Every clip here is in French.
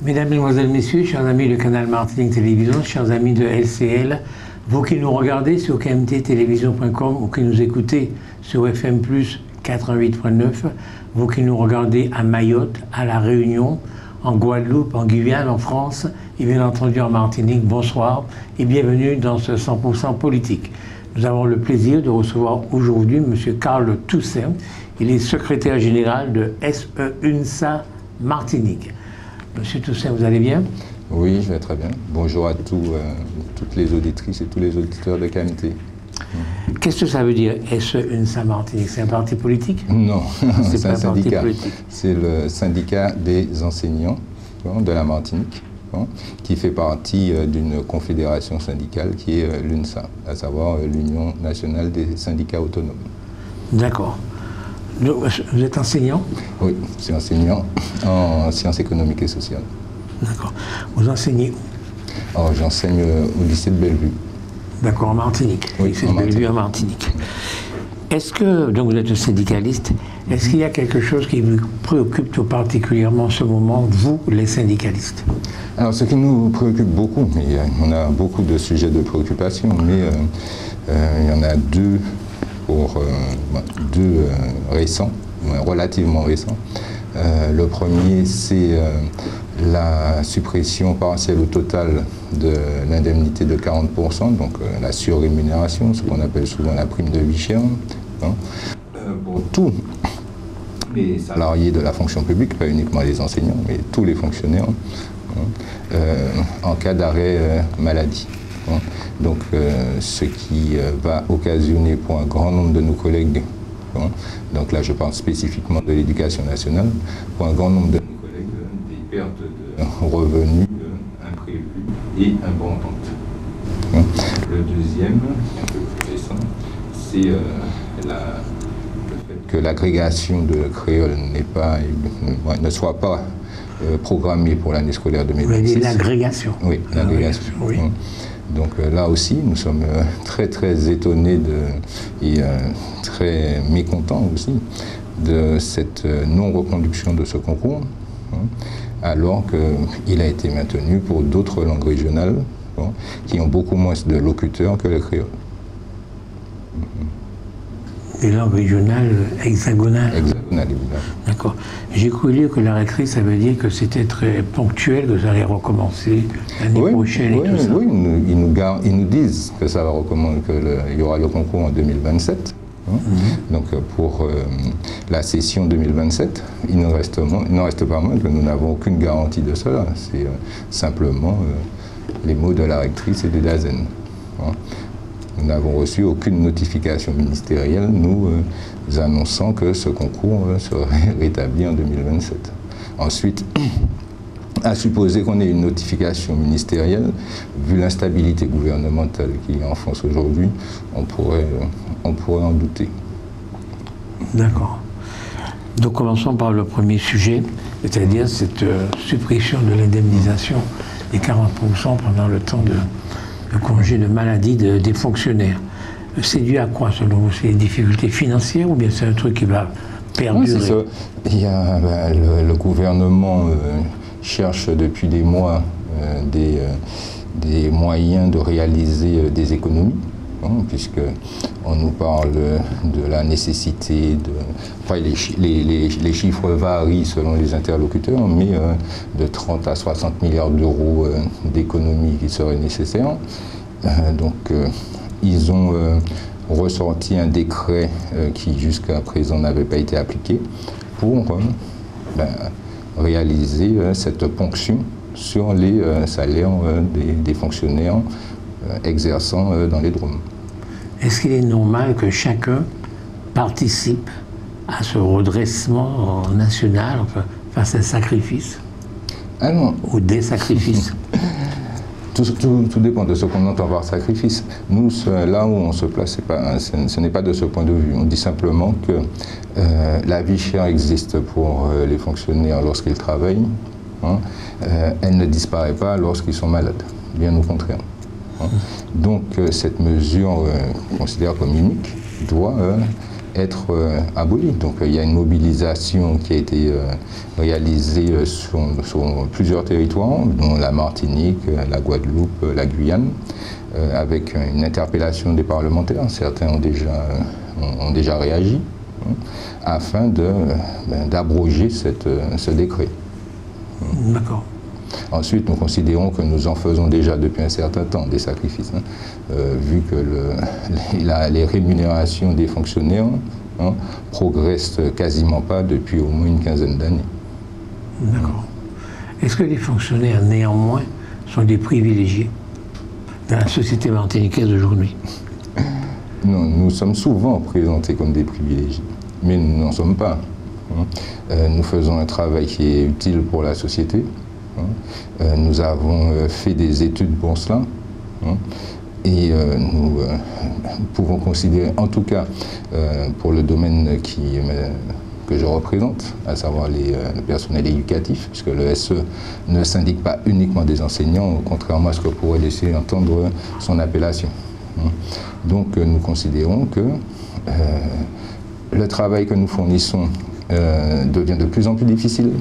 Mesdames, Mesdemoiselles, Messieurs, chers amis de Canal Martinique Télévision, chers amis de LCL, vous qui nous regardez sur kmttelevision.com ou qui nous écoutez sur FM+, 88.9, vous qui nous regardez à Mayotte, à La Réunion, en Guadeloupe, en Guyane, en France et bien entendu en Martinique, bonsoir et bienvenue dans ce 100% politique. Nous avons le plaisir de recevoir aujourd'hui M. Carl Toussaint. Il est secrétaire général de SE-UNSA Martinique. Monsieur Toussaint, vous allez bien? Oui, je vais très bien. Bonjour à toutes les auditrices et tous les auditeurs de KMT. Qu'est-ce que ça veut dire SE-UNSA Martinique? C'est un parti politique? Non, c'est un syndicat. Politique. C'est le syndicat des enseignants de la Martinique, qui fait partie d'une confédération syndicale qui est l'UNSA, à savoir l'Union nationale des syndicats autonomes. D'accord. Vous êtes enseignant? Oui, je suis enseignant en sciences économiques et sociales. D'accord. Vous enseignez où? Alors, j'enseigne au lycée de Bellevue. D'accord, en Martinique. Oui, lycée de Bellevue en Martinique. Est-ce que, donc vous êtes un syndicaliste, est-ce qu'il y a quelque chose qui vous préoccupe tout particulièrement en ce moment, vous, les syndicalistes? Alors, ce qui nous préoccupe beaucoup, mais on a beaucoup de sujets de préoccupation, mais il y en a deux récents, relativement récents. Le premier, c'est la suppression partielle ou totale de l'indemnité de 40%, donc la surrémunération, ce qu'on appelle souvent la prime de vie chère, pour tous les salariés de la fonction publique, pas uniquement les enseignants, mais tous les fonctionnaires, en cas d'arrêt maladie. Donc, ce qui va occasionner pour un grand nombre de nos collègues, donc là je parle spécifiquement de l'éducation nationale, pour un grand nombre de nos collègues, des pertes de revenus imprévues et importantes. Le deuxième, un peu plus récent, c'est le fait que l'agrégation de créole ne soit pas programmée pour l'année scolaire 2026. Vous avez dit l'agrégation? Oui, l'agrégation. Oui. Donc là aussi, nous sommes très étonnés et très mécontents aussi de cette non-reconduction de ce concours, alors qu'il a été maintenu pour d'autres langues régionales qui ont beaucoup moins de locuteurs que le créole. Des langues régionales hexagonales? Hexagonales, évidemment. D'accord. J'ai cru lire que la rentrée, ça veut dire que c'était très ponctuel, que ça allait recommencer l'année prochaine et tout ça. Oui, ils nous disent que ça va recommencer, qu'il y aura le concours en 2027. Donc pour la session 2027, il ne reste pas moins que nous n'avons aucune garantie de cela. C'est simplement les mots de la rectrice et de Dazen. Nous n'avons reçu aucune notification ministérielle nous annonçant que ce concours serait rétabli en 2027. Ensuite, à supposer qu'on ait une notification ministérielle, vu l'instabilité gouvernementale qu'il y a en France aujourd'hui, on pourrait en douter. D'accord. Donc commençons par le premier sujet, c'est-à-dire cette suppression de l'indemnisation des 40% pendant le temps de congé de maladie des fonctionnaires. C'est dû à quoi selon vous? C'est des difficultés financières ou bien c'est un truc qui va perdurer? Oui, c'est ça. Le gouvernement cherche depuis des mois des moyens de réaliser des économies, puisqu'on nous parle de la nécessité de... Enfin, les chiffres varient selon les interlocuteurs, mais de 30 à 60 milliards d'euros d'économies qui seraient nécessaires. Donc, ils ont ressorti un décret qui, jusqu'à présent, n'avait pas été appliqué pour réaliser cette ponction sur les salaires des fonctionnaires exerçant dans les DROM. Est-ce qu'il est normal que chacun participe à ce redressement national, enfin, face à un sacrifice? Ah non. Ou des sacrifices? Tout dépend de ce qu'on entend par sacrifice. Nous, là où on se place, ce n'est pas de ce point de vue. On dit simplement que la vie chère existe pour les fonctionnaires lorsqu'ils travaillent. Elle ne disparaît pas lorsqu'ils sont malades, bien au contraire. Donc cette mesure, qu'on considère comme unique, doit être aboli. Donc il y a une mobilisation qui a été réalisée sur plusieurs territoires, dont la Martinique, la Guadeloupe, la Guyane, avec une interpellation des parlementaires. Certains ont déjà réagi, hein, afin d'abroger ce décret. D'accord. Ensuite, nous considérons que nous en faisons déjà depuis un certain temps des sacrifices, hein, vu que les rémunérations des fonctionnaires, hein, progressent quasiment pas depuis au moins une quinzaine d'années. D'accord. Est-ce que les fonctionnaires, néanmoins, sont des privilégiés dans la société martiniquaise d'aujourd'hui? Non, nous sommes souvent présentés comme des privilégiés, mais nous n'en sommes pas. Nous faisons un travail qui est utile pour la société. Nous avons fait des études pour cela. Et nous pouvons considérer, en tout cas pour le domaine que je représente, à savoir le personnel éducatif, puisque le SE ne syndique pas uniquement des enseignants, contrairement à ce que pourrait laisser entendre son appellation. Donc nous considérons que le travail que nous fournissons devient de plus en plus difficile.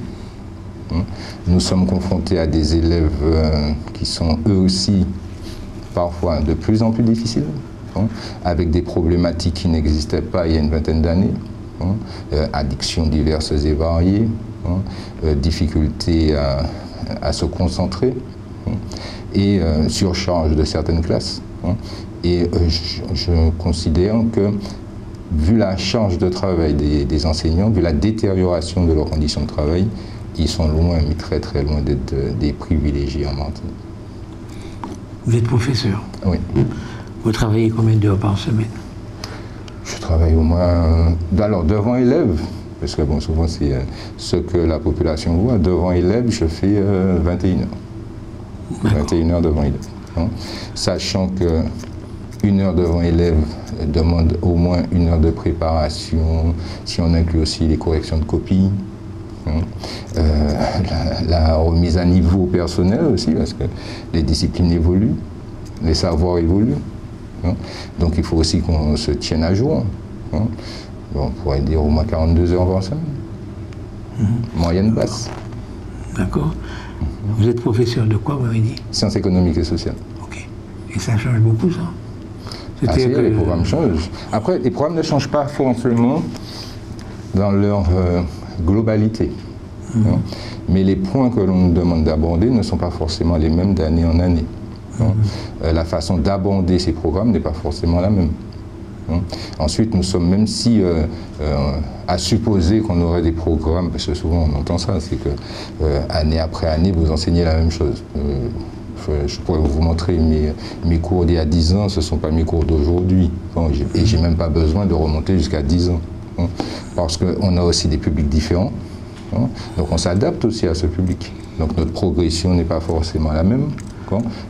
Nous sommes confrontés à des élèves qui sont eux aussi parfois de plus en plus difficiles, avec des problématiques qui n'existaient pas il y a une vingtaine d'années, addictions diverses et variées, difficultés à se concentrer et surcharge de certaines classes. Et je considère que, vu la charge de travail des enseignants, vu la détérioration de leurs conditions de travail, ils sont loin, mais très très loin d'être des privilégiés en Martinique. Vous êtes professeur? Oui. Vous travaillez combien d'heures par semaine? Je travaille au moins, alors devant élèves, parce que bon, souvent c'est ce que la population voit, devant élèves je fais 21 heures. 21 heures devant élèves. Hein. Sachant que 1 heure devant élève demande au moins 1 heure de préparation, si on inclut aussi les corrections de copies. La remise à niveau personnel aussi, parce que les disciplines évoluent, les savoirs évoluent. Donc il faut aussi qu'on se tienne à jour. On pourrait dire au moins 42 heures par semaine. Moyenne basse. D'accord. Vous êtes professeur de quoi, vous m'avez dit? Sciences économiques et sociales. Ok. Et ça change beaucoup, ça? Les programmes changent. Après, les programmes ne changent pas forcément dans leur globalité. Mais les points que l'on nous demande d'aborder ne sont pas forcément les mêmes d'année en année. La façon d'aborder ces programmes n'est pas forcément la même. Ensuite, nous sommes, même si, à supposer qu'on aurait des programmes, parce que souvent on entend ça, c'est que année après année, vous enseignez la même chose. Je pourrais vous montrer mes cours d'il y a 10 ans, ce ne sont pas mes cours d'aujourd'hui. Et je n'ai même pas besoin de remonter jusqu'à 10 ans. Parce qu'on a aussi des publics différents. Donc on s'adapte aussi à ce public. Donc notre progression n'est pas forcément la même.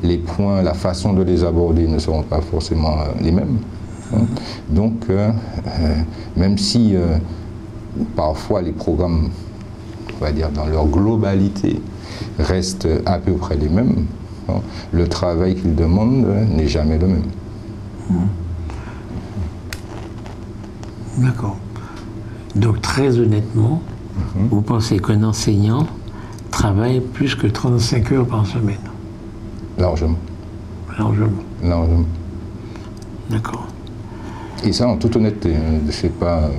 Les points, la façon de les aborder ne seront pas forcément les mêmes. Donc même si parfois les programmes, on va dire dans leur globalité, restent à peu près les mêmes, le travail qu'ils demandent n'est jamais le même. D'accord. Donc très honnêtement, vous pensez qu'un enseignant travaille plus que 35 heures par semaine? Largement. Largement. Largement. D'accord. Et ça, en toute honnêteté, c'est pas...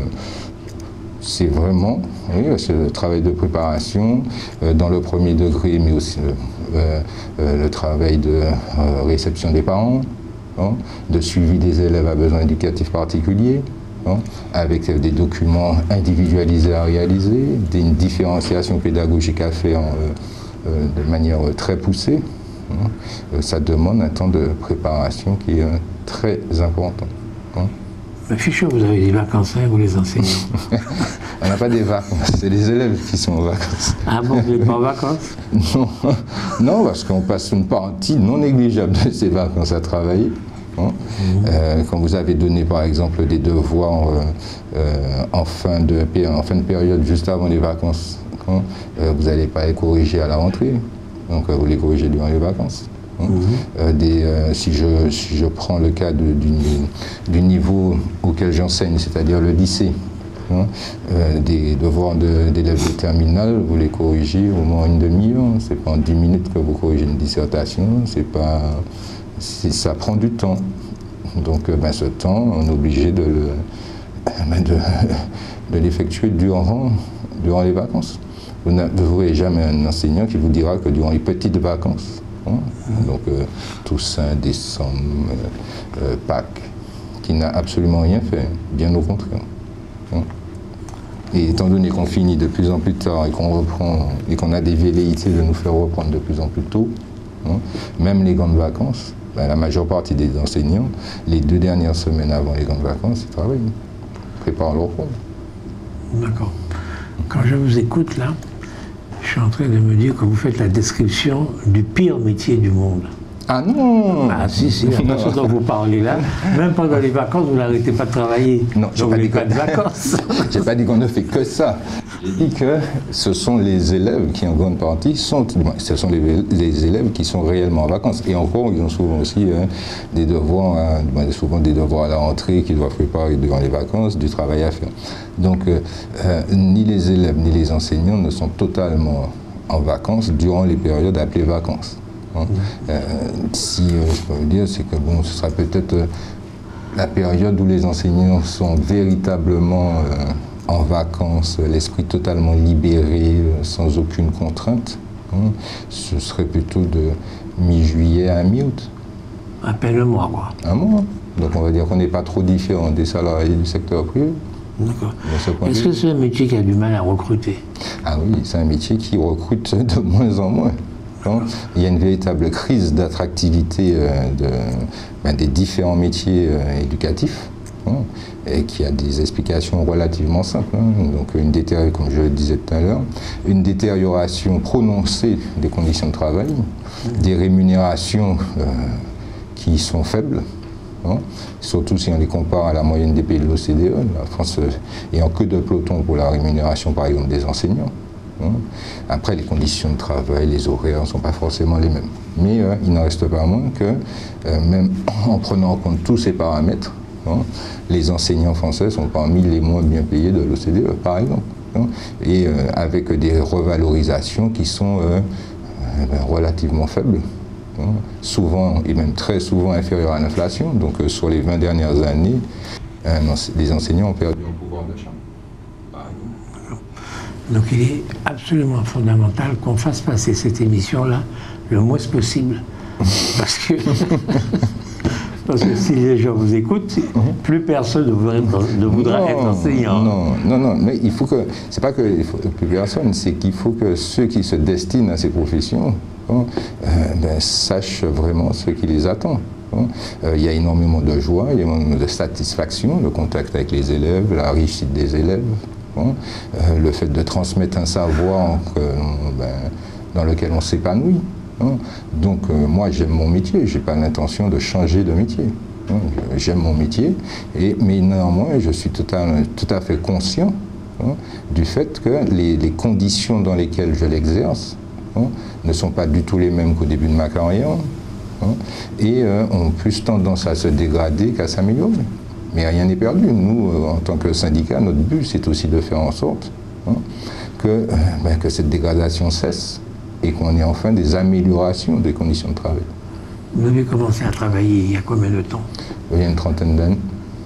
c'est vraiment, oui, c'est le travail de préparation dans le premier degré, mais aussi le travail de réception des parents, de suivi des élèves à besoins éducatifs particuliers, avec des documents individualisés à réaliser, une différenciation pédagogique à faire de manière très poussée. Ça demande un temps de préparation qui est très important. Mais Fischer, vous avez des vacances, vous les enseignants. On n'a pas des vacances, c'est les élèves qui sont en vacances. Ah bon, vous n'êtes pas en vacances? Non, parce qu'on passe une partie non négligeable de ces vacances à travailler. Quand vous avez donné par exemple des devoirs en fin de période, juste avant les vacances, vous n'allez pas les corriger à la rentrée, donc vous les corrigez durant les vacances. Si je prends le cas du niveau auquel j'enseigne, c'est-à-dire le lycée, des devoirs d'élèves de terminale, vous les corrigez au moins une demi-heure. C'est pas en 10 minutes que vous corrigez une dissertation. Ça prend du temps. Donc ce temps, on est obligé de l'effectuer durant les vacances. Vous ne verrez jamais un enseignant qui vous dira que durant les petites vacances, donc Toussaint, décembre, Pâques, qui n'a absolument rien fait, bien au contraire. Et étant donné qu'on finit de plus en plus tard et qu'on reprend et qu'on a des velléités de nous faire reprendre de plus en plus tôt, même les grandes vacances, la majeure partie des enseignants, les 2 dernières semaines avant les grandes vacances, ils travaillent, préparent leur cours. D'accord. Quand je vous écoute là, je suis en train de me dire que vous faites la description du pire métier du monde. Ah non! Ah si, la façon dont vous parlez là, même pendant les vacances, vous n'arrêtez pas de travailler. Non, je n'ai pas dit de vacances. J'ai pas dit qu'on ne fait que ça. J'ai dit que ce sont les élèves qui, en grande partie, ce sont les élèves qui sont réellement en vacances. Et encore, ils ont souvent aussi des devoirs, souvent des devoirs à la rentrée qu'ils doivent préparer durant les vacances, du travail à faire. Donc, ni les élèves ni les enseignants ne sont totalement en vacances durant les périodes appelées vacances. Si je peux vous dire, c'est que bon, ce sera peut-être la période où les enseignants sont véritablement en vacances, l'esprit totalement libéré, sans aucune contrainte. Ce serait plutôt de mi-juillet à mi-août. À peine un mois, quoi. Un mois. Donc on va dire qu'on n'est pas trop différent des salariés du secteur privé. D'accord. Est-ce que c'est un métier qui a du mal à recruter? Ah oui, c'est un métier qui recrute de moins en moins. Il y a une véritable crise d'attractivité des différents métiers éducatifs et qui a des explications relativement simples. Donc, comme je le disais tout à l'heure, une détérioration prononcée des conditions de travail, des rémunérations qui sont faibles, surtout si on les compare à la moyenne des pays de l'OCDE. La France est en queue de peloton pour la rémunération, par exemple, des enseignants. Après, les conditions de travail, les horaires ne sont pas forcément les mêmes. Mais il n'en reste pas moins que, même en prenant en compte tous ces paramètres, les enseignants français sont parmi les moins bien payés de l'OCDE, par exemple. Et avec des revalorisations qui sont relativement faibles, souvent, et même très souvent inférieures à l'inflation. Donc sur les 20 dernières années, les enseignants ont perdu en pouvoir d'achat. Donc il est absolument fondamental qu'on fasse passer cette émission-là le moins possible. Parce que si les gens vous écoutent, plus personne ne voudra être enseignant. Non, mais il faut que, c'est pas que plus personne, c'est qu'il faut que ceux qui se destinent à ces professions sachent vraiment ce qui les attend. Il y a énormément de joie, il y a énormément de satisfaction, le contact avec les élèves, la réussite des élèves. Le fait de transmettre un savoir dans lequel on s'épanouit. Donc moi j'aime mon métier, je n'ai pas l'intention de changer de métier. J'aime mon métier, mais néanmoins je suis tout à fait conscient du fait que les conditions dans lesquelles je l'exerce ne sont pas du tout les mêmes qu'au début de ma carrière et ont plus tendance à se dégrader qu'à s'améliorer. Mais rien n'est perdu. Nous, en tant que syndicat, notre but, c'est aussi de faire en sorte que cette dégradation cesse et qu'on ait enfin des améliorations des conditions de travail. Vous avez commencé à travailler il y a combien de temps? Il y a une trentaine d'années.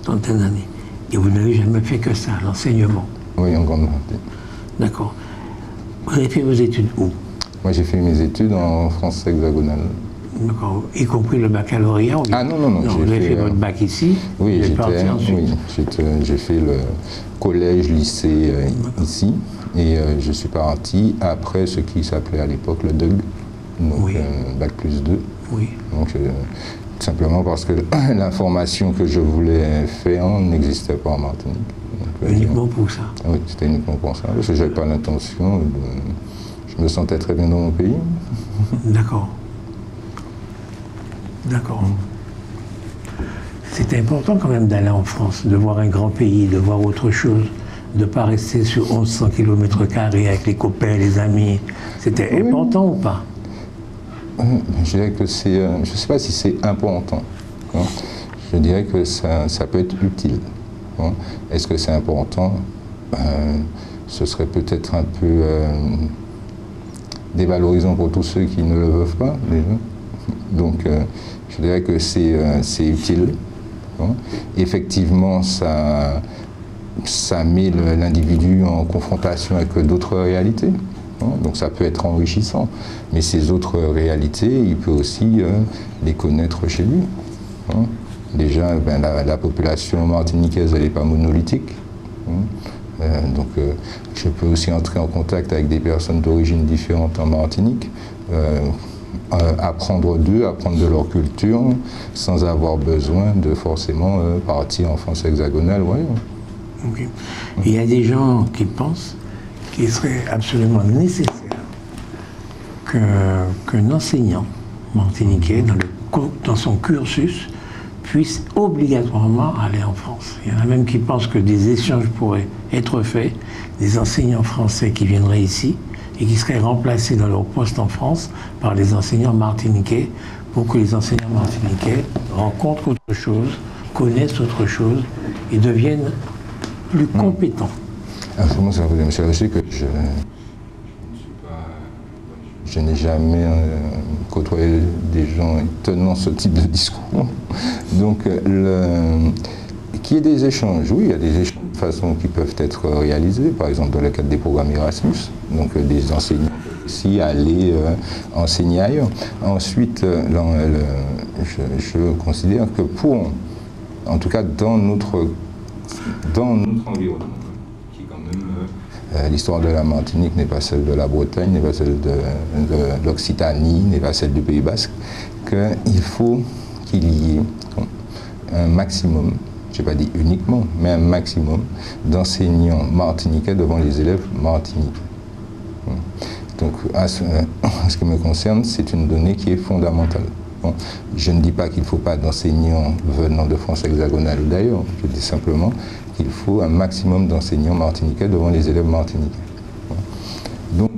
Trentaine d'années. Et vous n'avez jamais fait que ça, l'enseignement? Oui, en grande partie. D'accord. Vous avez fait vos études où? Moi, j'ai fait mes études en France hexagonale. D'accord. Y compris le baccalauréat? Ah non. Vous avez fait votre bac ici? Oui, j'ai fait le collège, lycée ici. Et je suis parti après ce qui s'appelait à l'époque le DEUG, donc bac plus 2. Oui. Donc, tout simplement parce que l'information que je voulais faire n'existait pas en Martinique. Donc, uniquement pour ça? Oui, c'était uniquement pour ça. Parce que je n'avais pas l'intention. Je me sentais très bien dans mon pays. D'accord. D'accord. C'est important quand même d'aller en France, de voir un grand pays, de voir autre chose, de ne pas rester sur 1100 km² avec les copains, les amis. C'était important ou pas? Je dirais que c'est, je ne sais pas si c'est important. Hein. Je dirais que ça peut être utile. Hein. Est-ce que c'est important? Ce serait peut-être un peu dévalorisant pour tous ceux qui ne le veulent pas, déjà. Donc, je dirais que c'est utile. Hein. Effectivement, ça met l'individu en confrontation avec d'autres réalités. Hein. Donc, ça peut être enrichissant. Mais ces autres réalités, il peut aussi les connaître chez lui. Hein. Déjà, ben, la population martiniquaise, elle n'est pas monolithique. Hein. Donc, je peux aussi entrer en contact avec des personnes d'origine différente en Martinique, apprendre d'eux, apprendre de leur culture, sans avoir besoin de forcément partir en France hexagonale. Ouais. Okay. Il y a des gens qui pensent qu'il serait absolument nécessaire qu'un enseignant martiniquais, dans son cursus, puisse obligatoirement aller en France. Il y en a même qui pensent que des échanges pourraient être faits, des enseignants français qui viendraient ici et qui seraient remplacés dans leur poste en France par des enseignants martiniquais pour que les enseignants martiniquais rencontrent autre chose, connaissent autre chose et deviennent plus compétents. Comment ça vous dit, monsieur Rocher, que je n'ai jamais côtoyé des gens tenant ce type de discours. Donc, qu'il y ait des échanges, oui, il y a des échanges de façon qui peuvent être réalisés, par exemple dans le cadre des programmes Erasmus, donc des enseignants aussi aller enseigner ailleurs. Ensuite, je considère que en tout cas dans notre environnement, l'histoire de la Martinique n'est pas celle de la Bretagne, n'est pas celle de l'Occitanie, n'est pas celle du Pays Basque, qu'il faut qu'il y ait un maximum, je n'ai pas dit uniquement, mais un maximum d'enseignants martiniquais devant les élèves martiniquais. Donc, en ce qui me concerne, c'est une donnée qui est fondamentale. Bon, je ne dis pas qu'il ne faut pas d'enseignants venant de France hexagonale ou d'ailleurs, je dis simplement qu'il faut un maximum d'enseignants martiniquais devant les élèves martiniquais. Donc,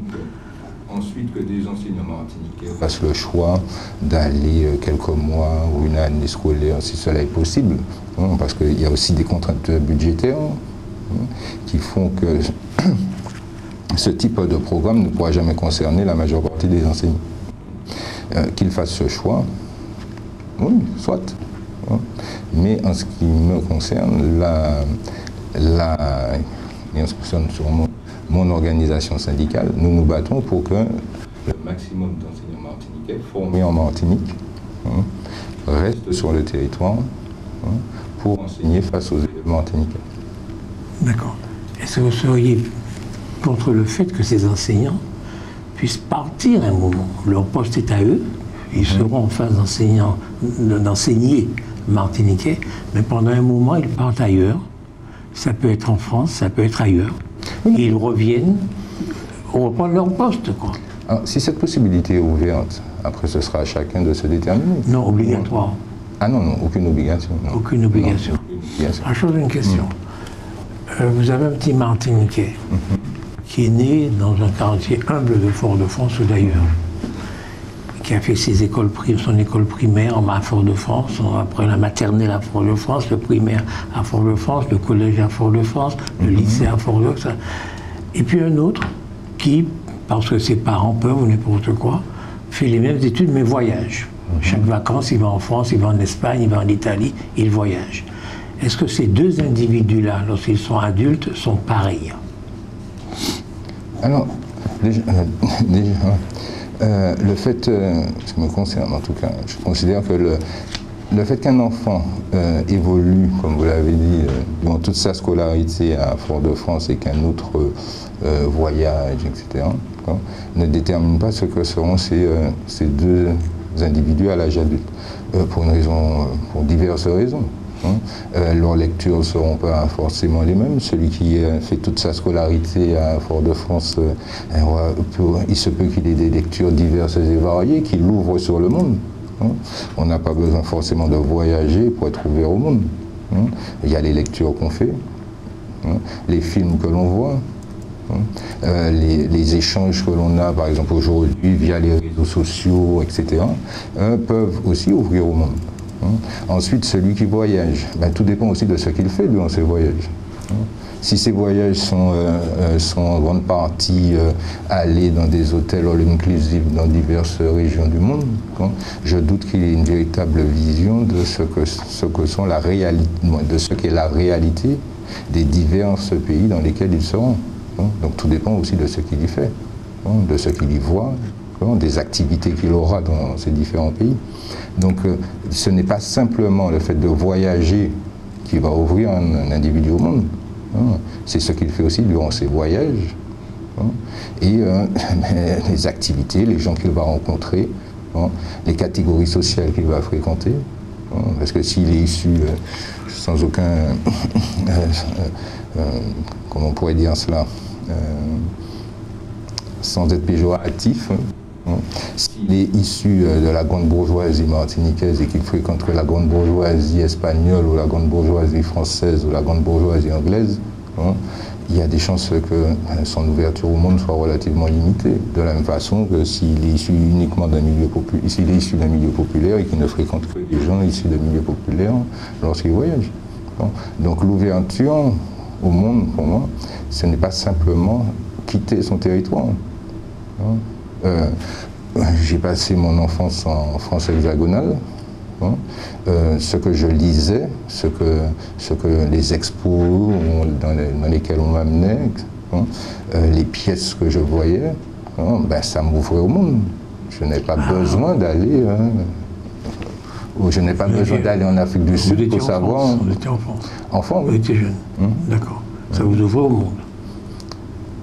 ensuite que des enseignants martiniquais fassent le choix d'aller quelques mois ou une année scolaire, si cela est possible, parce qu'il y a aussi des contraintes budgétaires qui font que ce type de programme ne pourra jamais concerner la majeure partie des enseignants. Qu'ils fassent ce choix, oui, soit. Mais en ce qui me concerne, et en ce qui concerne sur mon organisation syndicale, nous nous battons pour que le maximum d'enseignants martiniquais formés en Martinique restent sur le territoire pour enseigner face aux élèves martiniquais. D'accord. Est-ce que vous seriez contre le fait que ces enseignants puissent partir un moment? Leur poste est à eux, ils seront en phase d'enseigner martiniquais, mais pendant un moment, ils partent ailleurs. Ça peut être en France, ça peut être ailleurs. Et ils reviennent, reprendre leur poste, quoi. Alors, si cette possibilité est ouverte, après ce sera à chacun de se déterminer. Non, obligatoire. Ah non, non, aucune obligation. Non. Aucune obligation. Non, aucune obligation. Je pose une question. Vous avez un petit Martiniquais qui est né dans un quartier humble de Fort-de-France ou d'ailleurs, qui a fait son école primaire à Fort-de-France, après la maternelle à Fort-de-France, le primaire à Fort-de-France, le collège à Fort-de-France, le lycée à Fort-de-France. Et puis un autre qui, parce que ses parents peuvent ou n'importe quoi, fait les mêmes études mais voyage. Chaque vacances, il va en France, il va en Espagne, il va en Italie, il voyage. Est-ce que ces deux individus-là, lorsqu'ils sont adultes, sont pareils? Alors, déjà le fait, ce qui me concerne en tout cas, je considère que le fait qu'un enfant évolue, comme vous l'avez dit, durant toute sa scolarité à Fort-de-France et qu'un autre voyage, etc., ne détermine pas ce que seront ces deux individus à l'âge adulte, pour diverses raisons. Leurs lectures ne seront pas forcément les mêmes. Celui qui fait toute sa scolarité à Fort-de-France, il se peut qu'il ait des lectures diverses et variées qui l'ouvrent sur le monde. On n'a pas besoin forcément de voyager pour être ouvert au monde. Il y a les lectures qu'on fait, les films que l'on voit, Les échanges que l'on a, par exemple, aujourd'hui, via les réseaux sociaux, etc., peuvent aussi ouvrir au monde. Ensuite, celui qui voyage, tout dépend aussi de ce qu'il fait durant ses voyages. Si ces voyages sont en grande partie allés dans des hôtels all-inclusive dans diverses régions du monde, je doute qu'il y ait une véritable vision de ce qu'est la réalité des divers pays dans lesquels il se rend. Donc tout dépend aussi de ce qu'il y fait, de ce qu'il y voit, des activités qu'il aura dans ces différents pays. Donc ce n'est pas simplement le fait de voyager qui va ouvrir un individu au monde. C'est ce qu'il fait aussi durant ses voyages, et les activités, les gens qu'il va rencontrer, les catégories sociales qu'il va fréquenter, parce que s'il est issu sans aucun, comment on pourrait dire cela, sans être péjoratif, s'il est issu de la grande bourgeoisie martiniquaise et qu'il fréquente la grande bourgeoisie espagnole ou la grande bourgeoisie française ou la grande bourgeoisie anglaise, il y a des chances que son ouverture au monde soit relativement limitée. De la même façon que s'il est issu uniquement d'un milieu populaire, s'il est issu d'un milieu populaire et qu'il ne fréquente que des gens issus d'un milieu populaire lorsqu'il voyage. Donc l'ouverture au monde, pour moi, ce n'est pas simplement quitter son territoire. J'ai passé mon enfance en France hexagonale. Ce que je lisais, ce que les expos dans lesquels on m'amenait, les pièces que je voyais, ça m'ouvrait au monde. Je n'ai pas besoin d'aller... je n'ai pas besoin d'aller en Afrique du Sud pour savoir... Vous étiez enfant. Enfant, oui. Vous étiez jeune. D'accord. Ça vous ouvrait au monde.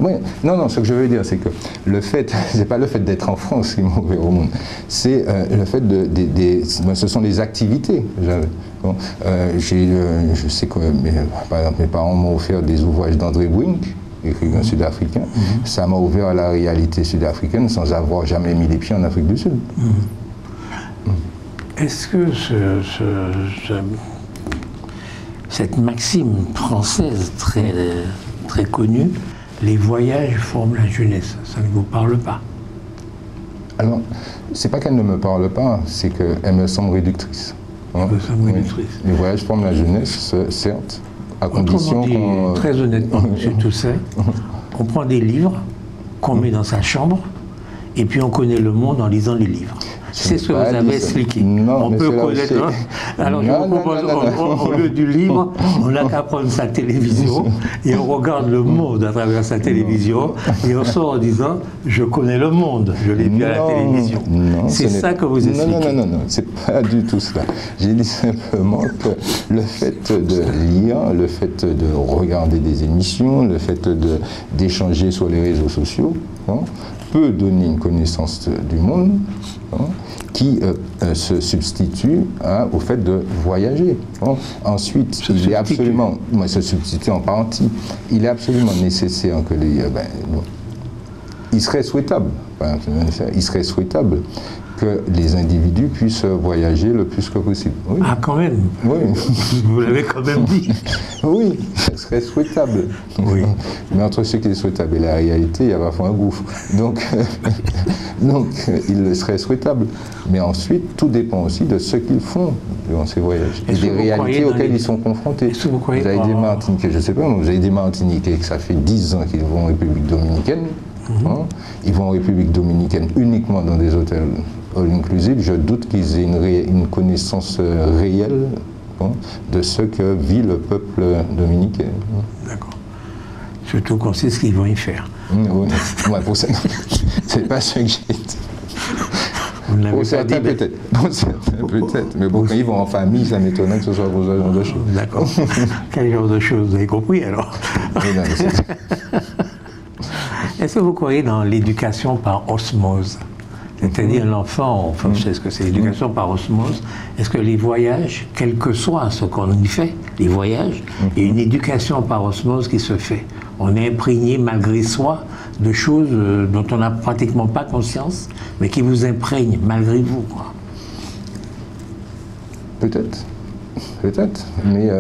Oui, non, ce que je veux dire, c'est que le fait, c'est pas le fait d'être en France qui m'a ouvert au monde, c'est le fait ce sont les activités. Je sais que, par exemple, mes parents m'ont offert des ouvrages d'André Brink, écrivain sud-africain. Ça m'a ouvert à la réalité sud-africaine sans avoir jamais mis les pieds en Afrique du Sud. Est-ce que cette maxime française très, très connue, les voyages forment la jeunesse, ça ne vous parle pas? Alors, c'est pas qu'elle ne me parle pas, c'est qu'elle me semble réductrice. Les voyages forment la jeunesse, certes, à condition qu'on... Très honnêtement, M. Toussaint, on prend des livres qu'on met dans sa chambre et puis on connaît le monde en lisant les livres. C'est ce que vous avez expliqué. Non, on peut connaître. Alors je vous propose, au lieu du livre, on n'a qu'à prendre sa télévision et on regarde le monde à travers sa télévision et on sort en disant je connais le monde, je l'ai vu à la télévision. C'est ça que vous expliquez. Non, c'est pas du tout cela. J'ai dit simplement que le fait de lire, le fait de regarder des émissions, le fait d'échanger sur les réseaux sociaux, peut donner une connaissance du monde qui se substitue au fait de voyager. Ensuite, il est absolument, se substitue en partie, il est absolument nécessaire que il serait souhaitable que les individus puissent voyager le plus que possible. Oui. Ah, quand même. Oui. Vous l'avez quand même dit. Oui, ce serait souhaitable. Oui. Mais entre ce qui est souhaitable et la réalité, il y a parfois un gouffre. Donc, il serait souhaitable. Mais ensuite, tout dépend aussi de ce qu'ils font durant ces voyages et des réalités auxquelles ils sont confrontés. Vous avez des Martiniquais, je ne sais pas, mais vous avez des Martiniquais que ça fait 10 ans qu'ils vont en République dominicaine. Ils vont en République dominicaine uniquement dans des hôtels all-inclusive. Je doute qu'ils aient une connaissance réelle de ce que vit le peuple dominicain. D'accord. Surtout qu'on sait ce qu'ils vont y faire. Oui, pour ça, c'est pas ce que j'ai dit. Pour certains, peut-être. Mais bon, quand ils vont en famille, ça m'étonne que ce soit pour ce genre de choses. D'accord. Quel genre de choses vous avez compris alors? Est-ce que vous croyez dans l'éducation par osmose? C'est-à-dire l'enfant, enfin, je sais ce que c'est l'éducation par osmose. Est-ce que les voyages, quel que soit ce qu'on y fait, les voyages, il y a une éducation par osmose qui se fait. On est imprégné malgré soi de choses dont on n'a pratiquement pas conscience, mais qui vous imprègnent malgré vous, quoi. Peut-être. Mais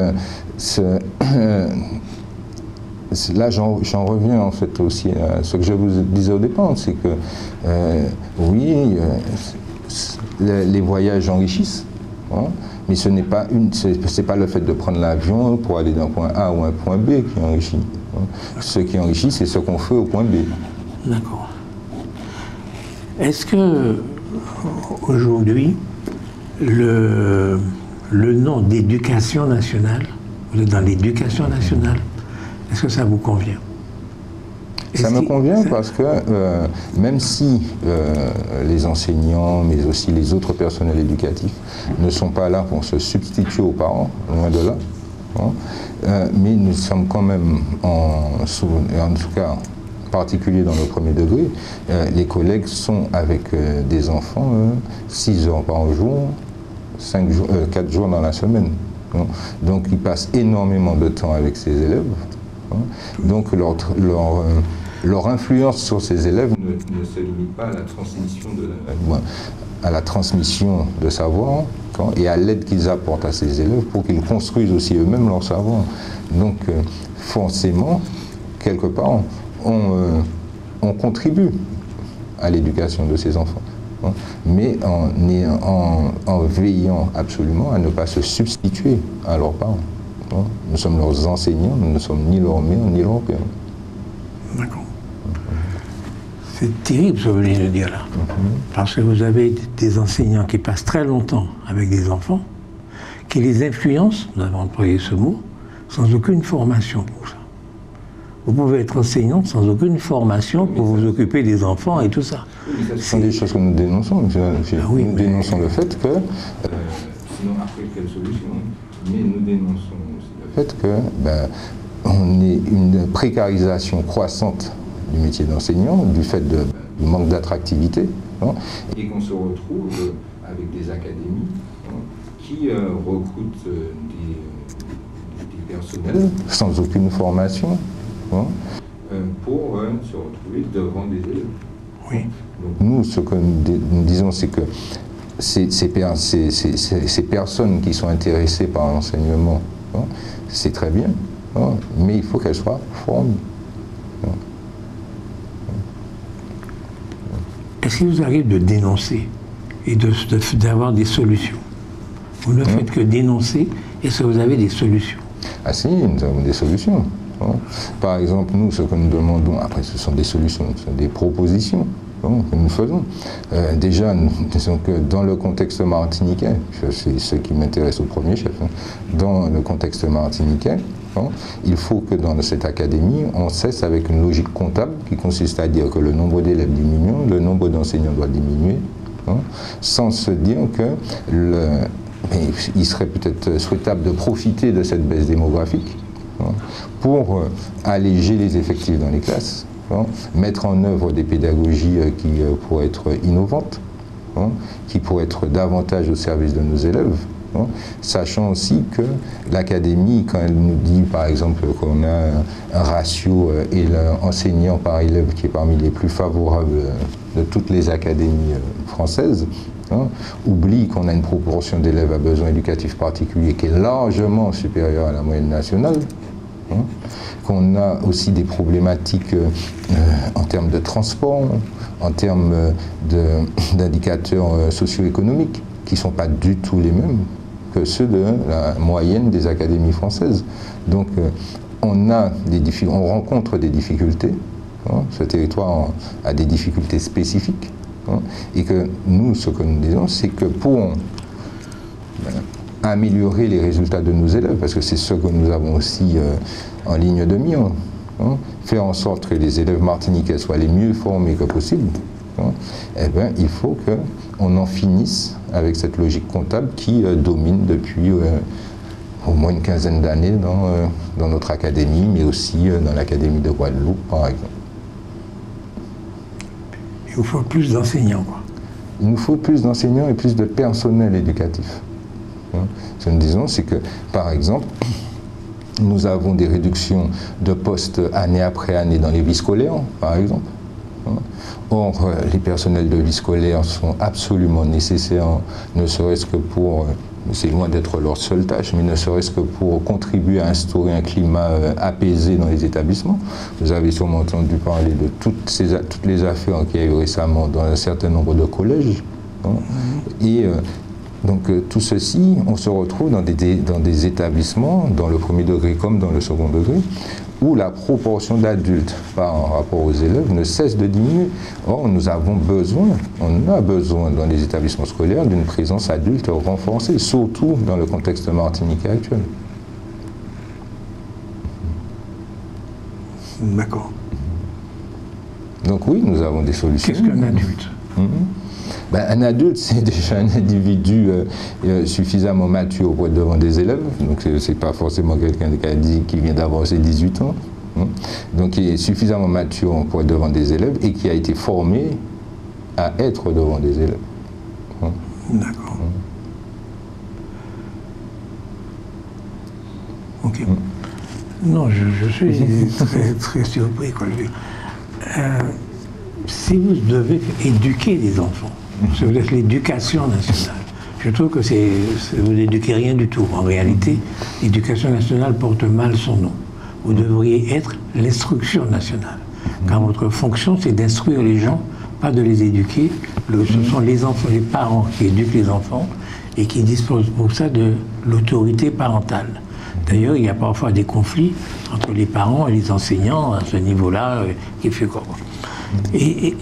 là, j'en reviens en fait aussi à ce que je vous disais au départ, c'est que oui, les voyages enrichissent, hein, mais ce n'est pas le fait de prendre l'avion pour aller d'un point A ou un point B qui enrichit. Hein. Ce qui enrichit, c'est ce qu'on fait au point B. D'accord. Est-ce que aujourd'hui, le nom d'éducation nationale, vous êtes dans l'éducation nationale, est-ce que ça vous convient? Ça me convient parce que même si les enseignants, mais aussi les autres personnels éducatifs ne sont pas là pour se substituer aux parents, loin de là, hein, mais nous sommes quand même, en tout cas en particulier dans le premier degré, les collègues sont avec des enfants 6 heures par jour, 4 jours dans la semaine. Hein. Donc ils passent énormément de temps avec ces élèves. Hein. Donc leur influence sur ces élèves ne se limite pas à la transmission de savoir et à l'aide qu'ils apportent à ces élèves pour qu'ils construisent aussi eux-mêmes leur savoir. Donc forcément, quelque part, on contribue à l'éducation de ces enfants, hein, mais en veillant absolument à ne pas se substituer à leurs parents. Hein. Nous sommes leurs enseignants, nous ne sommes ni leurs mères ni leurs pères. D'accord. C'est terrible ce que vous venez de dire là. Parce que vous avez des enseignants qui passent très longtemps avec des enfants, qui les influencent, nous avons employé ce mot, sans aucune formation pour ça. Vous pouvez être enseignant sans aucune formation pour vous occuper des enfants et tout ça. Ce sont des choses que nous dénonçons. Nous dénonçons le fait que, sinon après quelle solution, mais nous dénonçons aussi le fait que on ait une précarisation croissante du métier d'enseignant, du fait du manque d'attractivité, hein, et qu'on se retrouve avec des académies, hein, qui recrutent des personnels sans aucune formation, hein, pour se retrouver devant des élèves. Oui. Donc nous, ce que nous disons, c'est que ces personnes qui sont intéressées par l'enseignement, hein, c'est très bien, hein, mais il faut qu'elles soient formées. Est-ce qu'il vous arrive de dénoncer et d'avoir des solutions? Vous ne faites que dénoncer, est-ce que vous avez des solutions? Ah si, nous avons des solutions. Hein. Par exemple, nous, ce que nous demandons, après ce sont des solutions, ce sont des propositions, hein, que nous faisons. Déjà, nous disons que dans le contexte martiniquais, c'est ce qui m'intéresse au premier chef, hein, dans le contexte martiniquais, hein, il faut que dans cette académie, on cesse avec une logique comptable qui consiste à dire que le nombre d'élèves diminue, le nombre d'enseignants doit diminuer, hein, sans se dire que il serait peut-être souhaitable de profiter de cette baisse démographique, hein, pour alléger les effectifs dans les classes, hein, mettre en œuvre des pédagogies qui pourraient être innovantes, hein, qui pourraient être davantage au service de nos élèves. Hein, sachant aussi que l'académie, quand elle nous dit par exemple qu'on a un ratio enseignant par élève qui est parmi les plus favorables de toutes les académies françaises, hein, oublie qu'on a une proportion d'élèves à besoins éducatifs particuliers qui est largement supérieure à la moyenne nationale, hein, qu'on a aussi des problématiques en termes de transport, en termes d'indicateurs socio-économiques qui ne sont pas du tout les mêmes que ceux de la moyenne des académies françaises. Donc on rencontre des difficultés, hein, ce territoire a des difficultés spécifiques, hein, et que nous, ce que nous disons, c'est que pour améliorer les résultats de nos élèves, parce que c'est ce que nous avons aussi en ligne de mire, hein, faire en sorte que les élèves martiniquais soient les mieux formés que possible, hein, eh bien, il faut qu'on en finisse avec cette logique comptable qui domine depuis au moins une quinzaine d'années dans notre académie, mais aussi dans l'académie de Guadeloupe, par exemple. Il vous faut plus d'enseignants, quoi. Il nous faut plus d'enseignants et plus de personnel éducatif. Hein. Ce que nous disons, c'est que, par exemple, nous avons des réductions de postes année après année dans les vies scolaires, par exemple. Or, les personnels de vie scolaire sont absolument nécessaires, ne serait-ce que pour c'est loin d'être leur seule tâche, mais ne serait-ce que pour contribuer à instaurer un climat apaisé dans les établissements. Vous avez sûrement entendu parler de toutes les affaires qu'il y a eu récemment dans un certain nombre de collèges. Hein. Et donc tout ceci, on se retrouve dans des établissements, dans le premier degré comme dans le second degré, où la proportion d'adultes par rapport aux élèves ne cesse de diminuer. Or, on a besoin dans les établissements scolaires d'une présence adulte renforcée, surtout dans le contexte martiniquais actuel. D'accord. Donc oui, nous avons des solutions. Qu'est-ce qu'un adulte? Un adulte, c'est déjà un individu suffisamment mature pour être devant des élèves. Donc, ce n'est pas forcément quelqu'un qui vient d'avoir ses 18 ans. Hein. Donc, il est suffisamment mature pour être devant des élèves et qui a été formé à être devant des élèves. Hein. D'accord. Ok. Non, je suis très surpris. Quoi. Si vous devez éduquer les enfants, si vous êtes l'éducation nationale, je trouve que vous n'éduquez rien du tout. En réalité, l'éducation nationale porte mal son nom. Vous devriez être l'instruction nationale. Car votre fonction, c'est d'instruire les gens, pas de les éduquer. Ce sont les enfants, les parents qui éduquent les enfants et qui disposent pour ça de l'autorité parentale. D'ailleurs, il y a parfois des conflits entre les parents et les enseignants à ce niveau-là, qui fait quoi. Et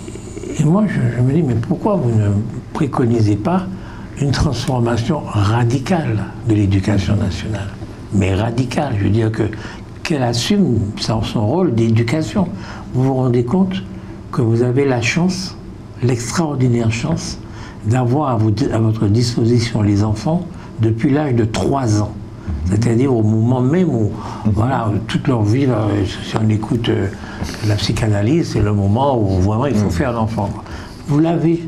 moi, je me dis, mais pourquoi vous ne préconisez pas une transformation radicale de l'éducation nationale? Mais radicale, je veux dire qu'elle assume son rôle d'éducation. Vous vous rendez compte que vous avez la chance, l'extraordinaire chance, d'avoir à votre disposition les enfants depuis l'âge de 3 ans. C'est-à-dire au moment même où, voilà, toute leur vie, si on écoute la psychanalyse, c'est le moment où vraiment il faut faire l'enfant. Vous l'avez,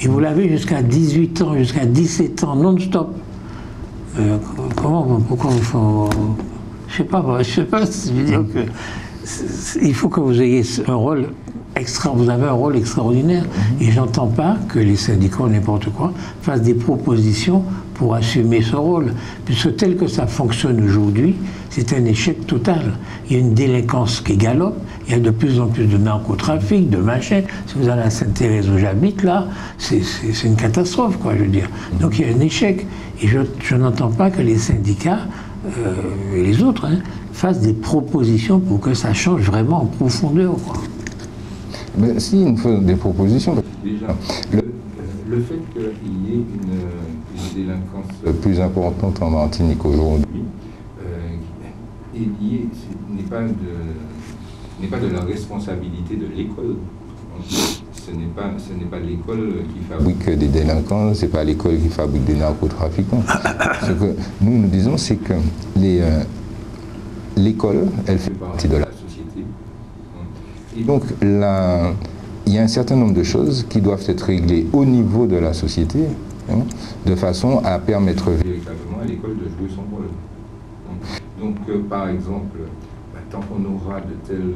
et vous l'avez jusqu'à 18 ans, jusqu'à 17 ans, non-stop. Pourquoi il faut... Je sais pas, je veux dire que... Il faut que vous ayez un rôle vous avez un rôle extraordinaire. Et j'entends pas que les syndicats ou n'importe quoi fassent des propositions pour assumer ce rôle. Puisque tel que ça fonctionne aujourd'hui, c'est un échec total. Il y a une délinquance qui galope, il y a de plus en plus de narcotrafic, de machin. Si vous allez à Sainte-Thérèse où j'habite, là, c'est une catastrophe, quoi, je veux dire. Donc il y a un échec. Et je n'entends pas que les syndicats et les autres fassent des propositions pour que ça change vraiment en profondeur, quoi. Mais si, il nous faut des propositions. Déjà, le fait qu'il y ait une délinquance plus importante en Martinique aujourd'hui est lié, n'est pas de la responsabilité de l'école. Ce n'est pas l'école qui fabrique des délinquants, ce n'est pas l'école qui fabrique des narcotrafiquants. Ce que nous disons, c'est que l'école, elle fait partie de la société. Et donc, il y a un certain nombre de choses qui doivent être réglées au niveau de la société, de façon à permettre véritablement à l'école de jouer son rôle. Donc, par exemple, tant qu'on aura de telles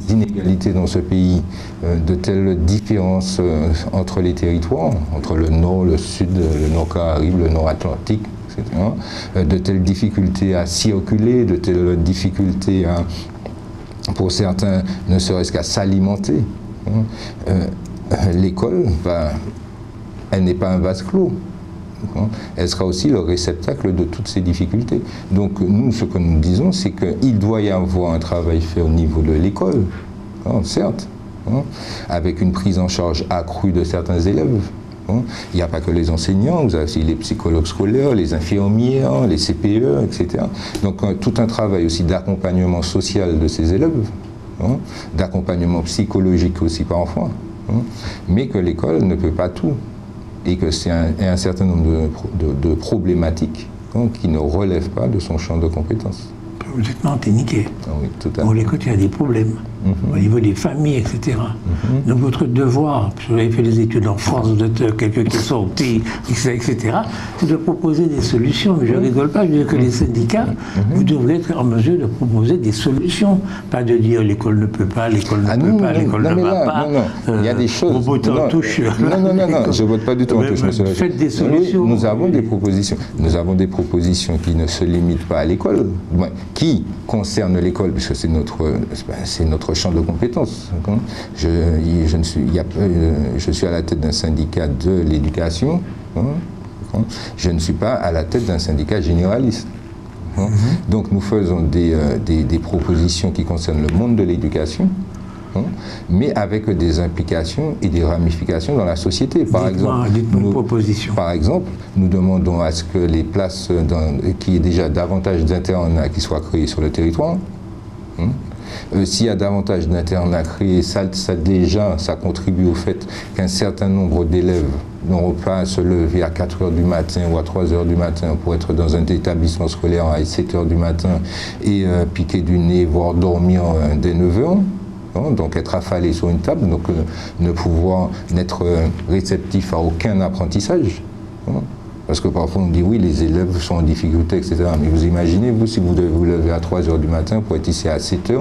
inégalités dans ce pays, de telles différences entre les territoires, entre le nord, le sud, le nord Caraïbe, le nord Atlantique, etc., de telles difficultés à circuler, de telles difficultés pour certains, ne serait-ce qu'à s'alimenter. L'école, elle n'est pas un vase clos. Elle sera aussi le réceptacle de toutes ces difficultés. Donc nous, ce que nous disons, c'est qu'il doit y avoir un travail fait au niveau de l'école, certes, avec une prise en charge accrue de certains élèves. Il n'y a pas que les enseignants, vous avez aussi les psychologues scolaires, les infirmières, les CPE, etc. Donc tout un travail aussi d'accompagnement social de ces élèves, d'accompagnement psychologique aussi parfois, mais que l'école ne peut pas tout, et que c'est un certain nombre de problématiques qui ne relèvent pas de son champ de compétences. Vous êtes martiniquais. Ah oui, tout à fait. On l'écoute, il y a des problèmes. au niveau des familles, etc. Donc votre devoir, parce que vous avez fait des études en France, vous êtes quelqu'un qui est sorti, etc., c'est de proposer des solutions. Mais je ne rigole pas, je veux dire que les syndicats, vous devrez être en mesure de proposer des solutions. Pas de dire l'école ne peut pas, l'école ne peut pas, l'école ne va pas. Non, il y a des choses. Vous votez en touche. Non, je ne vote pas du tout en touche, monsieur. Faites des solutions. Nous avons des propositions. Nous avons des propositions qui ne se limitent pas à l'école, qui concernent l'école, puisque c'est notre champ de compétences. Je suis à la tête d'un syndicat de l'éducation. Je ne suis pas à la tête d'un syndicat généraliste. Donc nous faisons des propositions qui concernent le monde de l'éducation, mais avec des implications et des ramifications dans la société. Par exemple, nous demandons à ce que les places, qu'il y ait déjà davantage d'internats qui soient créés sur le territoire. S'il y a davantage d'internats créés, ça contribue au fait qu'un certain nombre d'élèves n'auront pas à se lever à 4 h du matin ou à 3 h du matin pour être dans un établissement scolaire à 7 h du matin et piquer du nez, voire dormir dès 9 h. Donc être affalé sur une table, donc ne pouvoir n'être réceptif à aucun apprentissage. Parce que parfois on dit oui, les élèves sont en difficulté, etc. Mais vous imaginez, vous, si vous devez vous lever à 3 h du matin pour être ici à 7 h,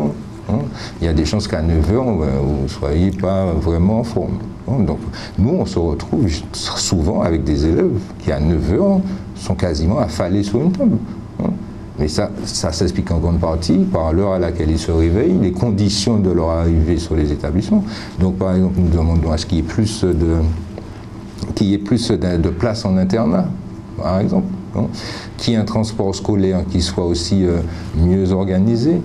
il y a des chances qu'à 9 h, vous ne soyez pas vraiment en forme. Donc nous, on se retrouve souvent avec des élèves qui à 9 h sont quasiment affalés sur une table. Mais ça s'explique en grande partie par l'heure à laquelle ils se réveillent, les conditions de leur arrivée sur les établissements. Donc par exemple, nous demandons à ce qu'il y ait plus de places en internat, par exemple, qu'il y ait un transport scolaire qui soit aussi mieux organisé,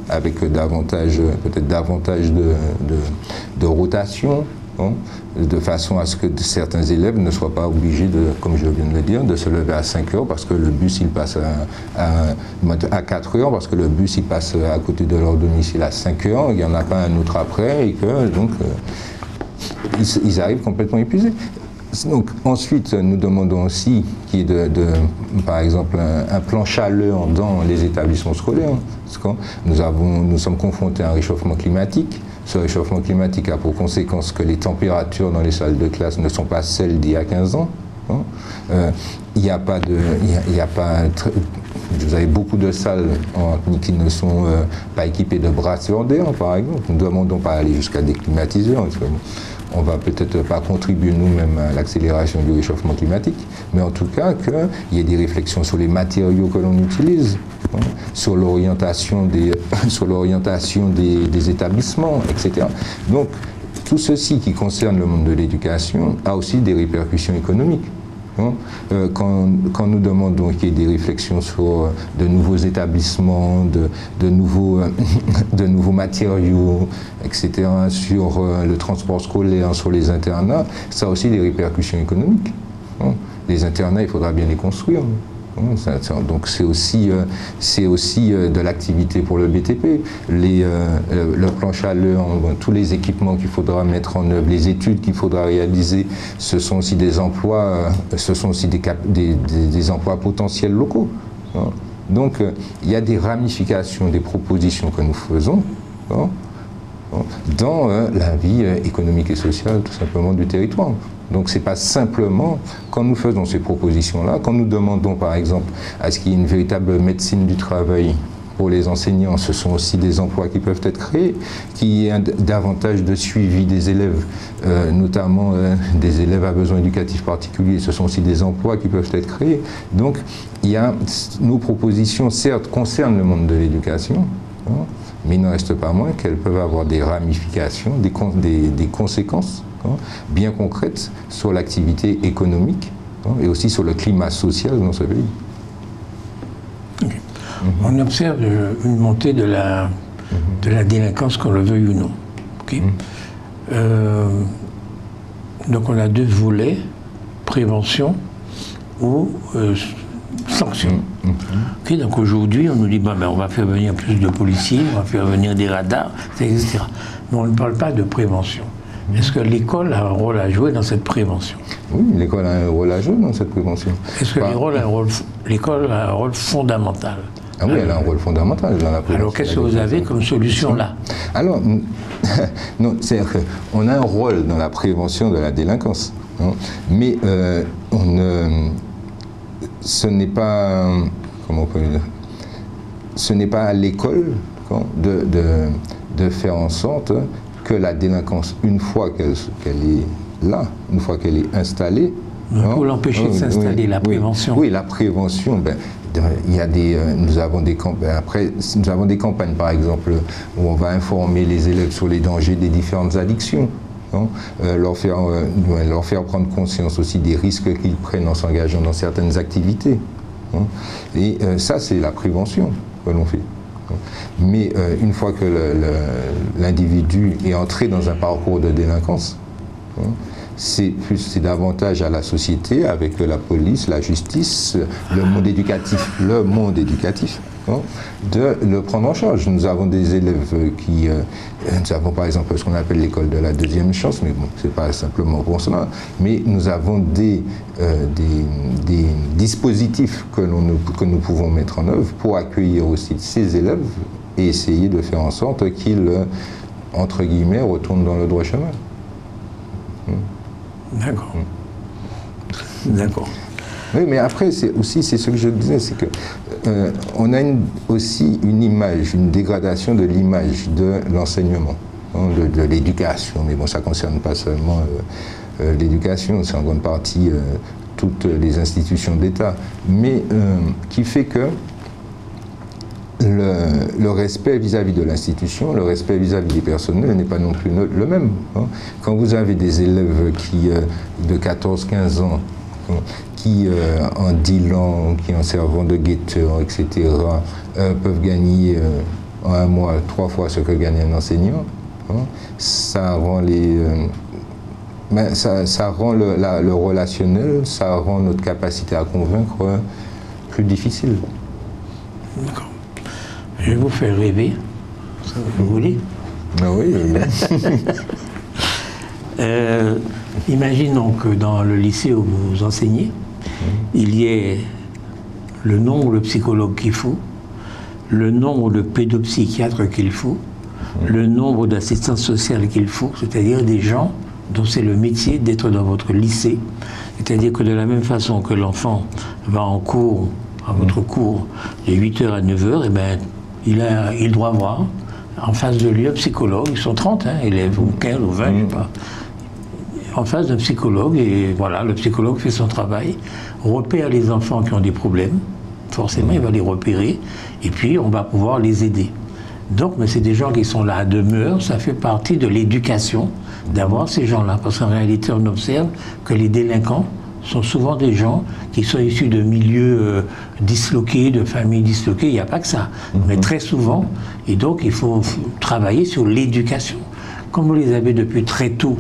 avec peut-être davantage de rotation, de façon à ce que certains élèves ne soient pas obligés, comme je viens de le dire, de se lever à 5 h parce que le bus il passe à 4 h, parce que le bus il passe à côté de leur domicile à 5 h, il n'y en a pas un autre après, et que donc ils arrivent complètement épuisés. Donc, ensuite, nous demandons aussi qu'il y ait par exemple un plan chaleur dans les établissements scolaires. Nous sommes confrontés à un réchauffement climatique. Ce réchauffement climatique a pour conséquence que les températures dans les salles de classe ne sont pas celles d'il y a 15 ans. Vous avez beaucoup de salles qui ne sont pas équipées de brasseurs d'air, par exemple. Nous ne demandons pas aller jusqu'à des climatiseurs. On ne va peut-être pas contribuer nous-mêmes à l'accélération du réchauffement climatique, mais en tout cas qu'il y ait des réflexions sur les matériaux que l'on utilise, sur l'orientation des établissements, etc. Donc, tout ceci qui concerne le monde de l'éducation a aussi des répercussions économiques. Quand nous demandons qu'il y ait des réflexions sur de nouveaux établissements, de nouveaux matériaux, etc., sur le transport scolaire, sur les internats, ça a aussi des répercussions économiques. Les internats, il faudra bien les construire. Donc c'est aussi de l'activité pour le BTP. Le plan chaleur, tous les équipements qu'il faudra mettre en œuvre, les études qu'il faudra réaliser, ce sont aussi des emplois, des emplois potentiels locaux. Donc il y a des ramifications des propositions que nous faisons dans la vie économique et sociale tout simplement du territoire. Donc ce n'est pas simplement, quand nous faisons ces propositions-là, quand nous demandons par exemple à ce qu'il y ait une véritable médecine du travail pour les enseignants, ce sont aussi des emplois qui peuvent être créés, qu'il y ait davantage de suivi des élèves, notamment des élèves à besoins éducatifs particuliers, ce sont aussi des emplois qui peuvent être créés. Donc nos propositions certes concernent le monde de l'éducation, mais il n'en reste pas moins qu'elles peuvent avoir des ramifications, des conséquences bien concrètes sur l'activité économique et aussi sur le climat social dans ce pays. Okay. On observe une montée de la délinquance, qu'on le veuille ou non. Okay. Donc on a deux volets, prévention ou sanction. Okay, donc aujourd'hui, on nous dit on va faire venir plus de policiers, on va faire venir des radars, etc. Mais on ne parle pas de prévention. Est-ce que l'école a un rôle à jouer dans cette prévention? Oui, l'école a un rôle à jouer dans cette prévention. Est-ce que l'école a un rôle fondamental Ah oui, elle a un rôle fondamental dans la prévention. Alors qu'est-ce que vous avez comme solution là? Alors, non, c'est-à-dire qu'on a un rôle dans la prévention de la délinquance, hein, mais ce n'est pas, comment on peut dire, ce n'est pas à l'école de faire en sorte que la délinquance, une fois qu'elle est là, une fois qu'elle est installée, pour l'empêcher de s'installer, la prévention. Oui, la prévention, il y a nous avons des campagnes, par exemple, où on va informer les élèves sur les dangers des différentes addictions, hein, leur faire prendre conscience aussi des risques qu'ils prennent en s'engageant dans certaines activités. Hein. Et ça, c'est la prévention que l'on fait. Mais une fois que l'individu est entré dans un parcours de délinquance, hein, c'est davantage à la société, avec la police, la justice, le monde éducatif, hein, de le prendre en charge. Nous avons des élèves nous avons par exemple ce qu'on appelle l'école de la deuxième chance, mais bon, c'est pas simplement pour cela, mais nous avons des dispositifs que nous pouvons mettre en œuvre pour accueillir aussi ces élèves et essayer de faire en sorte qu'ils, entre guillemets, retournent dans le droit chemin. D'accord. D'accord. Oui, mais après, c'est ce que je disais, c'est que on a aussi une image, une dégradation de l'image de l'enseignement, hein, de l'éducation. Mais bon, ça ne concerne pas seulement l'éducation, c'est en grande partie toutes les institutions d'État, mais qui fait que le respect vis-à-vis de l'institution, le respect vis-à-vis des personnels n'est pas non plus le même. Hein. Quand vous avez des élèves de 14-15 ans, qui en dealant, qui en servant de guetteurs, etc., peuvent gagner en un mois 3 fois ce que gagne un enseignant, hein, ça rend ça rend le relationnel, ça rend notre capacité à convaincre plus difficile. D'accord. Je vais vous faire rêver, vous voulez? Ah oui. Imaginons que dans le lycée où vous enseignez, il y ait le nombre de psychologues qu'il faut, le nombre de pédopsychiatres qu'il faut, le nombre d'assistants sociaux qu'il faut, c'est-à-dire des gens dont c'est le métier d'être dans votre lycée. C'est-à-dire que de la même façon que l'enfant va en cours, à votre cours, de 8h à 9h, eh ben, il doit avoir en face de lui un psychologue. Ils sont 30 élèves, ou 15 ou 20, je ne sais pas. En face d'un psychologue, et voilà, le psychologue fait son travail, repère les enfants qui ont des problèmes, forcément il va les repérer, et puis on va pouvoir les aider. Donc, mais c'est des gens qui sont là à demeure, ça fait partie de l'éducation d'avoir ces gens-là, parce qu'en réalité on observe que les délinquants sont souvent des gens qui sont issus de milieux disloqués, de familles disloquées, il n'y a pas que ça, mais très souvent, et donc il faut travailler sur l'éducation. Comme vous les avez depuis très tôt,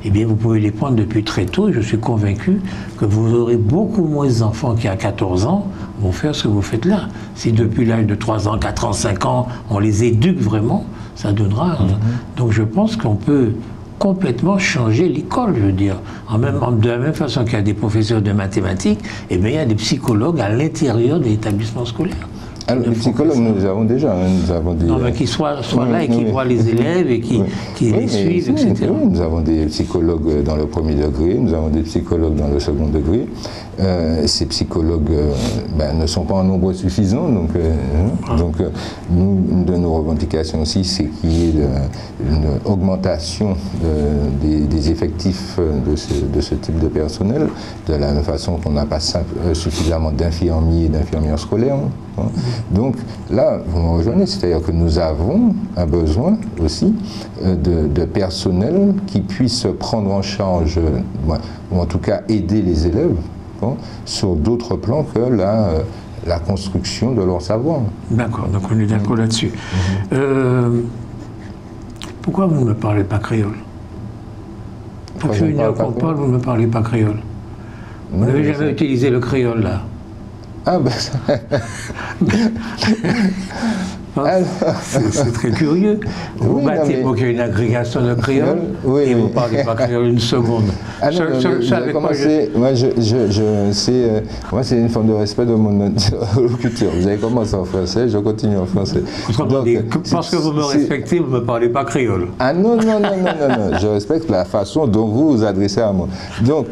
eh bien vous pouvez les prendre depuis très tôt, et je suis convaincu que vous aurez beaucoup moins d'enfants qui à 14 ans vont faire ce que vous faites là. Si depuis l'âge de 3 ans, 4 ans, 5 ans, on les éduque vraiment, ça donnera. Donc je pense qu'on peut complètement changer l'école, je veux dire. De la même façon qu'il y a des professeurs de mathématiques, eh bien, il y a des psychologues à l'intérieur de l'établissement scolaire. Alors, les psychologues, nous les avons déjà. Nous avons des, non, mais qu'ils soient là et qui voient les élèves et qui les suivent, etc. Oui, nous avons des psychologues dans le premier degré, nous avons des psychologues dans le second degré. Ces psychologues ne sont pas en nombre suffisant, donc une de nos revendications aussi, c'est qu'il y ait une augmentation des effectifs de ce type de personnel, de la même façon qu'on n'a pas suffisamment d'infirmiers et d'infirmières scolaires. Hein. Donc là, vous me rejoignez, c'est-à-dire que nous avons un besoin aussi de personnel qui puisse prendre en charge, ou en tout cas aider les élèves, sur d'autres plans que la construction de leur savoir. D'accord, donc on est d'accord là-dessus. Pourquoi vous ne me parlez pas créole? Ça fait 1 heure qu'on parle, vous ne me parlez pas créole. Vous n'avez jamais utilisé le créole, là? Ah ben C'est très curieux. Vous battez pour qu'il y ait une agrégation de créole et vous ne parlez pas créole une seconde. Moi, c'est une forme de respect de mon interlocuteur. Vous avez commencé en français, je continue en français. Donc, parce que vous me respectez, vous ne me parlez pas créole. Ah non, je respecte la façon dont vous vous adressez à moi. Donc,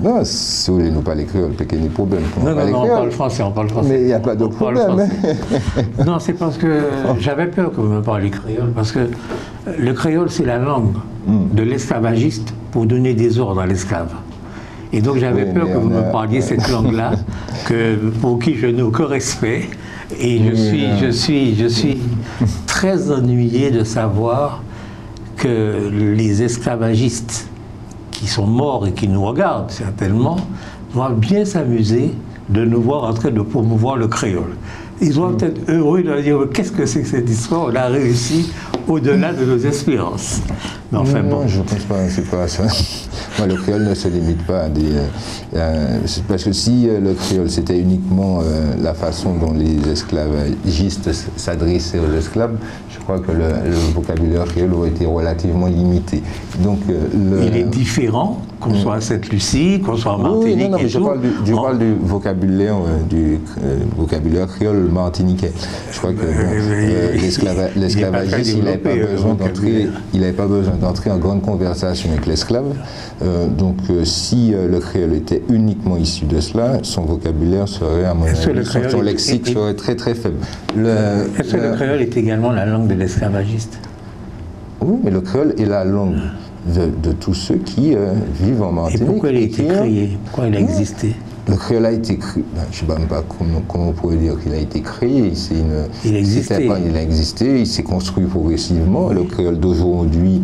non, si vous voulez nous parler créole, il n'y a pas de problème. Non, on parle français, Mais il n'y a pas de problème. Non, c'est parce que j'avais peur que vous me parliez créole, parce que le créole, c'est la langue de l'esclavagiste pour donner des ordres à l'esclave. Et donc j'avais peur que vous me parliez cette langue-là, pour qui je n'ai aucun respect. Et je suis très ennuyé de savoir que les esclavagistes qui sont morts et qui nous regardent certainement doivent bien s'amuser de nous voir en train de promouvoir le créole. Ils doivent être heureux de dire qu'est-ce que c'est que cette histoire, on a réussi au-delà de nos espérances. Mais enfin bon. Je ne pense pas, c'est pas ça. Moi, le créole ne se limite pas à des... parce que si le créole, c'était uniquement la façon dont les esclavagistes s'adressaient aux esclaves, je crois que le vocabulaire créole aurait été relativement limité. Donc, il est différent, qu'on soit à Sainte-Lucie, qu'on soit en Martinique. Mais je parle du vocabulaire créole martiniquais. Je crois que l'esclavagiste, il n'avait pas besoin d'entrer en grande conversation avec l'esclave. Donc, si le créole était uniquement issu de cela, son vocabulaire serait, à mon avis, son lexique serait très très faible. Est-ce que le créole est également la langue de l'esclavagiste? Oui, mais le créole est la langue de tous ceux qui vivent en Martinique. Et pourquoi il a été créé? Pourquoi il a existé? Le créole a été créé, je ne sais même pas comment on pourrait dire qu'il a été créé. Il a existé, il s'est construit progressivement. Le créole d'aujourd'hui,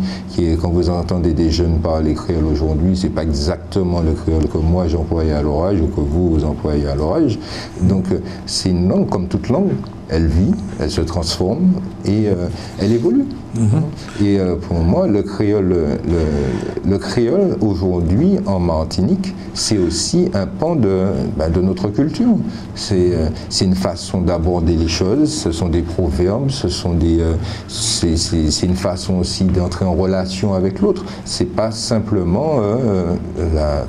quand vous entendez des jeunes parler créole aujourd'hui, ce n'est pas exactement le créole que moi j'employais à l'orage ou que vous employez à l'orage. Donc c'est une langue comme toute langue. Elle vit, elle se transforme et elle évolue. Et pour moi, le créole aujourd'hui en Martinique, c'est aussi un pan de notre culture. C'est une façon d'aborder les choses, ce sont des proverbes, c'est une façon aussi d'entrer en relation avec l'autre. C'est pas simplement,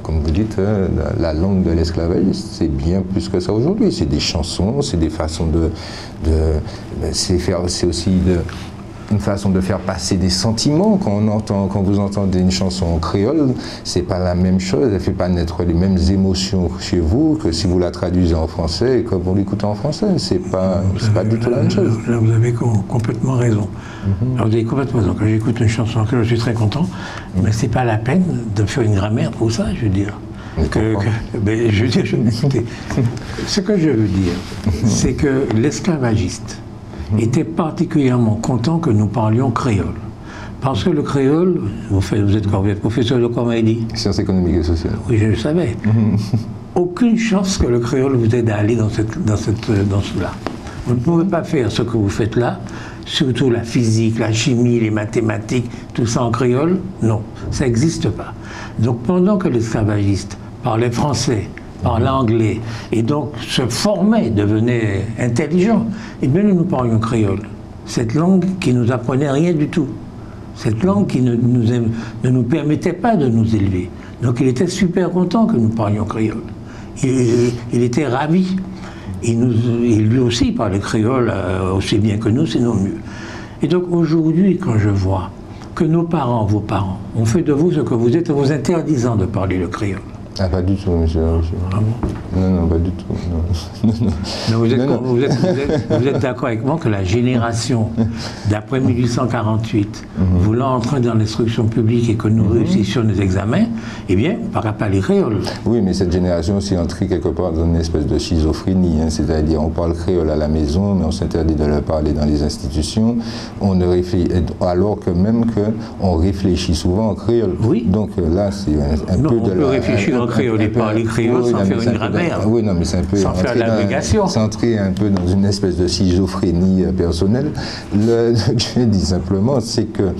comme vous dites, la langue de l'esclavagiste, c'est bien plus que ça aujourd'hui. C'est des chansons, c'est des façons c'est aussi une façon de faire passer des sentiments. Quand vous entendez une chanson en créole, c'est pas la même chose, elle ne fait pas naître les mêmes émotions chez vous que si vous la traduisez en français et que vous l'écoutez en français. C'est pas du tout la même chose. Là, vous avez complètement raison. Alors, vous avez complètement raison. Quand j'écoute une chanson en créole, je suis très content, mais c'est pas la peine de faire une grammaire pour ça, je veux dire. Écoutez, ce que je veux dire, c'est que l'esclavagiste était particulièrement content que nous parlions créole. Parce que le créole, vous êtes professeur de quoi, m'avez dit? Sciences économiques et sociales. Oui, je le savais. Aucune chance que le créole vous aide à aller dans cela. Vous ne pouvez pas faire ce que vous faites là, surtout la physique, la chimie, les mathématiques, tout ça en créole. Non, ça n'existe pas. Donc pendant que l'esclavagiste parlait français, parlait anglais, et donc se formait, devenait intelligent, eh bien nous parlions créole. Cette langue qui ne nous apprenait rien du tout. Cette langue qui ne nous permettait pas de nous élever. Donc il était super content que nous parlions créole. Il était ravi. Et lui aussi parlait créole aussi bien que nous, sinon mieux. Et donc aujourd'hui, quand je vois que nos parents, vos parents, ont fait de vous ce que vous êtes en vous interdisant de parler le créole. Ah, pas du tout, monsieur. Ah bon? Non, pas du tout. Non. Vous êtes d'accord avec moi que la génération d'après 1848, voulant entrer dans l'instruction publique et que nous réussissions nos examens, eh bien, on ne parle pas les créoles. Oui, mais cette génération aussi entrée quelque part dans une espèce de schizophrénie, c'est-à-dire on parle créole à la maison, mais on s'interdit de le parler dans les institutions, alors que même qu'on réfléchit souvent en créole. Oui. Donc là, c'est un peu de la... créole et parler créole sans faire une grammaire. Oui, non, mais c'est un peu... Sans faire l'agrégation. C'est entrer un peu dans une espèce de schizophrénie personnelle. Ce que je dis simplement, c'est que,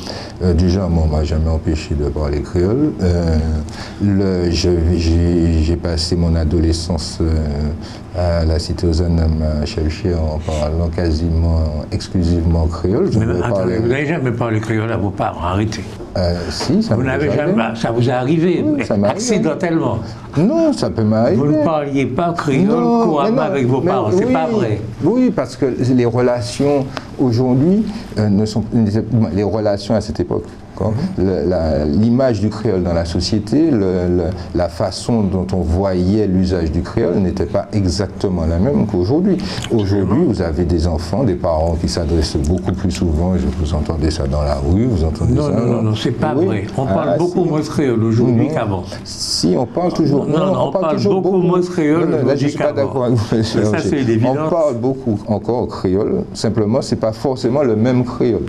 déjà, moi, on ne m'a jamais empêché de parler créole. J'ai passé mon adolescence à la Cité aux Ânes à Chefchaouen en parlant quasiment exclusivement créole. Vous n'avez jamais parlé créole à vos parents, arrêtez. Si, ça vous n'avez jamais. Ça vous est arrivé, oui, accidentellement. Non, ça peut m'arriver. Vous ne parliez pas créole couramment avec vos parents, c'est pas vrai. Oui, parce que les relations aujourd'hui ne sont les relations à cette époque. L'image du créole dans la société, la façon dont on voyait l'usage du créole n'était pas exactement la même qu'aujourd'hui. Aujourd'hui, vous avez des enfants, des parents qui s'adressent beaucoup plus souvent, vous entendez ça dans la rue, vous entendez ça... Non, c'est pas vrai. On parle beaucoup moins créole aujourd'hui qu'avant. Si, on parle toujours... on parle beaucoup moins créole là, je ne suis pas d'accord avec vous. Ça, c'est évident. On parle beaucoup encore créole, simplement, ce n'est pas forcément le même créole.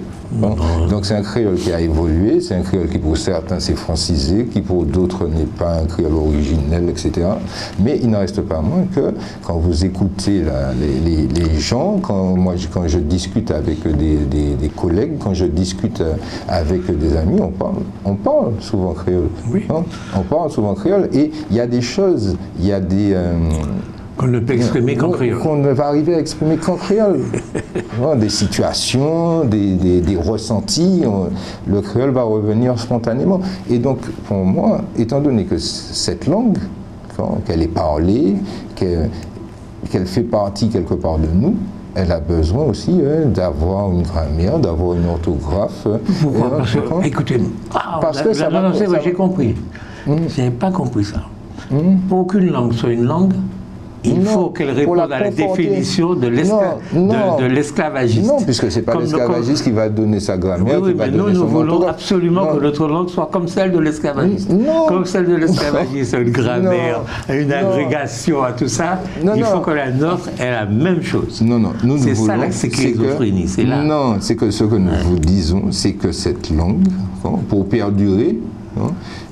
Donc c'est un créole qui a évolué, c'est un créole qui pour certains s'est francisé, qui pour d'autres n'est pas un créole originel, etc. Mais il n'en reste pas moins que quand vous écoutez les gens, quand je discute avec des collègues, quand je discute avec des amis, on parle souvent créole. Oui. On parle souvent créole et il y a des choses, il y a des... qu'on ne peut exprimer qu'en créole. Qu'on ne va arriver à exprimer qu'en créole. Des situations, des ressentis, le créole va revenir spontanément. Et donc, pour moi, étant donné que cette langue, qu'elle est parlée, qu'elle fait partie quelque part de nous, elle a besoin aussi d'avoir une grammaire, d'avoir une orthographe. Pourquoi? Écoutez, j'ai compris. Je n'avais pas compris ça. Pour qu'une langue soit une langue, il faut qu'elle réponde à la définition de l'esclavagiste. Non, puisque ce n'est pas l'esclavagiste qui va donner sa grammaire, oui, mais nous voulons absolument que notre langue soit comme celle de l'esclavagiste. Comme celle de l'esclavagiste, une grammaire, une agrégation à tout ça. Il faut que la nôtre ait la même chose. C'est ça la schizophrénie. Non, c'est que ce que nous vous disons, c'est que cette langue, pour perdurer,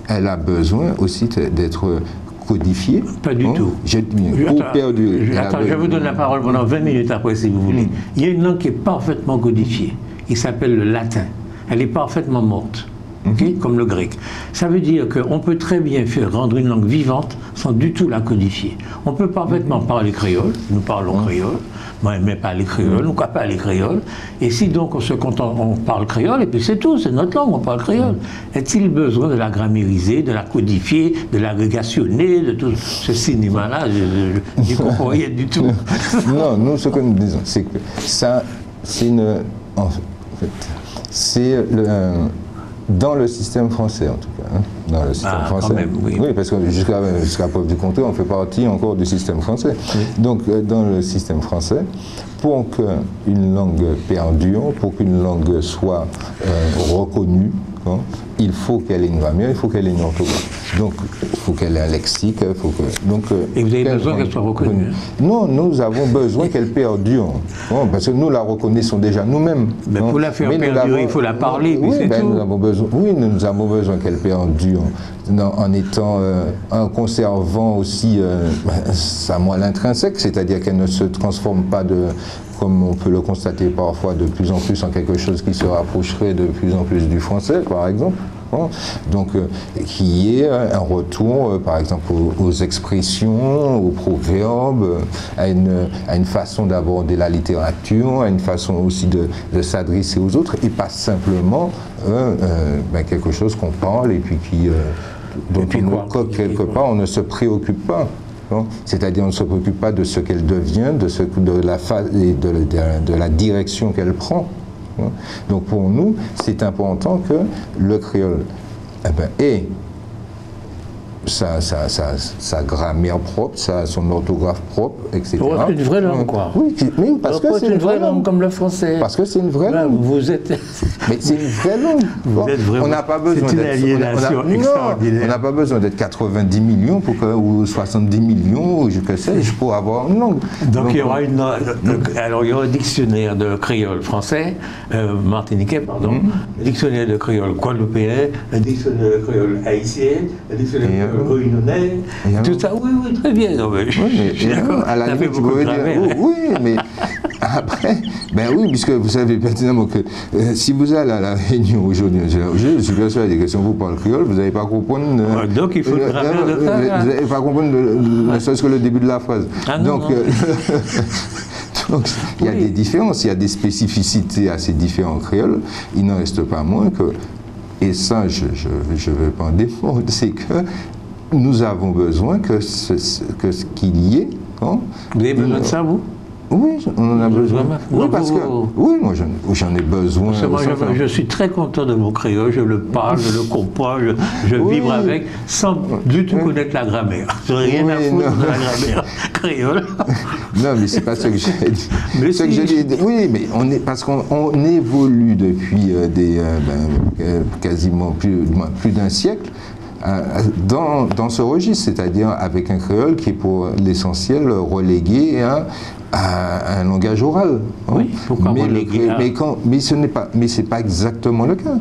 elle a besoin aussi d'être codifié. Pas du tout. Pour perdurer. Je vais vous donner la parole pendant 20 minutes après, si vous voulez. Il y a une langue qui est parfaitement codifiée. Il s'appelle le latin. Elle est parfaitement morte. Comme le grec. Ça veut dire qu'on peut très bien rendre une langue vivante sans du tout la codifier. On peut parfaitement parler créole, nous parlons créole, mais pas les créoles, nous pas les créoles. Et si donc on se contente, on parle créole, et puis c'est tout, c'est notre langue, on parle créole. Est-il besoin de la grammairiser, de la codifier, de l'agrégationner, de tout ce cinéma-là? Je n'y comprends rien du tout. Non, nous, ce que nous disons, c'est que ça, c'est une... En fait, c'est dans le système français, en tout cas. Dans le système français. Même, oui, parce que jusqu'à preuve du contraire, on fait partie encore du système français. Oui. Donc, dans le système français, pour qu'une langue perdure, pour qu'une langue soit reconnue, il faut qu'elle ait une grammaire, il faut qu'elle ait une orthographe. Donc, il faut qu'elle ait un lexique. Et vous avez besoin qu'elle soit reconnue? Non, nous avons besoin qu'elle perdure. Parce que nous la reconnaissons déjà nous-mêmes. Mais pour la faire perdurer, il faut la parler. Nous avons besoin qu'elle perdure en conservant aussi sa moelle intrinsèque, c'est-à-dire qu'elle ne se transforme pas comme on peut le constater parfois de plus en plus en quelque chose qui se rapprocherait de plus en plus du français, par exemple. Donc, qui est un retour, par exemple, aux expressions, aux proverbes, à une façon d'aborder la littérature, à une façon aussi de s'adresser aux autres, et pas simplement quelque chose qu'on parle et puis dont quelque part on ne se préoccupe pas. C'est-à-dire on ne se préoccupe pas de ce qu'elle devient, de la direction qu'elle prend. Donc pour nous, c'est important que le créole ait sa grammaire propre, son orthographe propre, etc. Pour être une vraie langue, quoi. Oui, mais parce que c'est une vraie langue comme le français. Parce que c'est une vraie langue. Vous êtes... Mais c'est une vraie langue. Vous êtes vraiment... On n'a pas besoin d'être... C'est une aliénation extraordinaire. On n'a pas besoin d'être 90 millions ou 70 millions, ou que sais-je, pour avoir une langue. Donc il y aura alors il y aura un dictionnaire de créole français, martiniquais, pardon, un dictionnaire de créole guadeloupéen, un dictionnaire de créole haïtien, un dictionnaire de créole Goïnonais, tout ça, oui, oui, très bien. Non, mais, à la limite, je pourrais dire, oui, mais après, ben oui, puisque vous savez pertinemment que si vous allez à la Réunion aujourd'hui, je suis persuadé que si on vous parle créole, vous n'allez pas comprendre. Donc il faut le grammaire de ça. Vous n'allez pas comprendre ne serait-ce que le début de la phrase. Ah, non, donc, donc, il y a des différences, il y a des spécificités à ces différents créoles. Il n'en reste pas moins que, et ça, je ne veux pas en défendre, c'est que nous avons besoin qu'il y ait. Vous avez besoin de ça, vous? Oui, on en a besoin. Oui, parce que moi j'en ai besoin. Moi, je suis très content de mon créole, je le parle, je le comprends, je vibre avec, sans du tout connaître la grammaire. Je n'ai rien à foutre de la grammaire créole. Non, mais c'est pas ce que j'ai dit. Oui, mais parce qu'on évolue depuis quasiment plus d'un siècle. Dans ce registre, c'est-à-dire avec un créole qui est pour l'essentiel relégué à un langage oral. Oui, pourquoi mais ce n'est pas exactement le cas.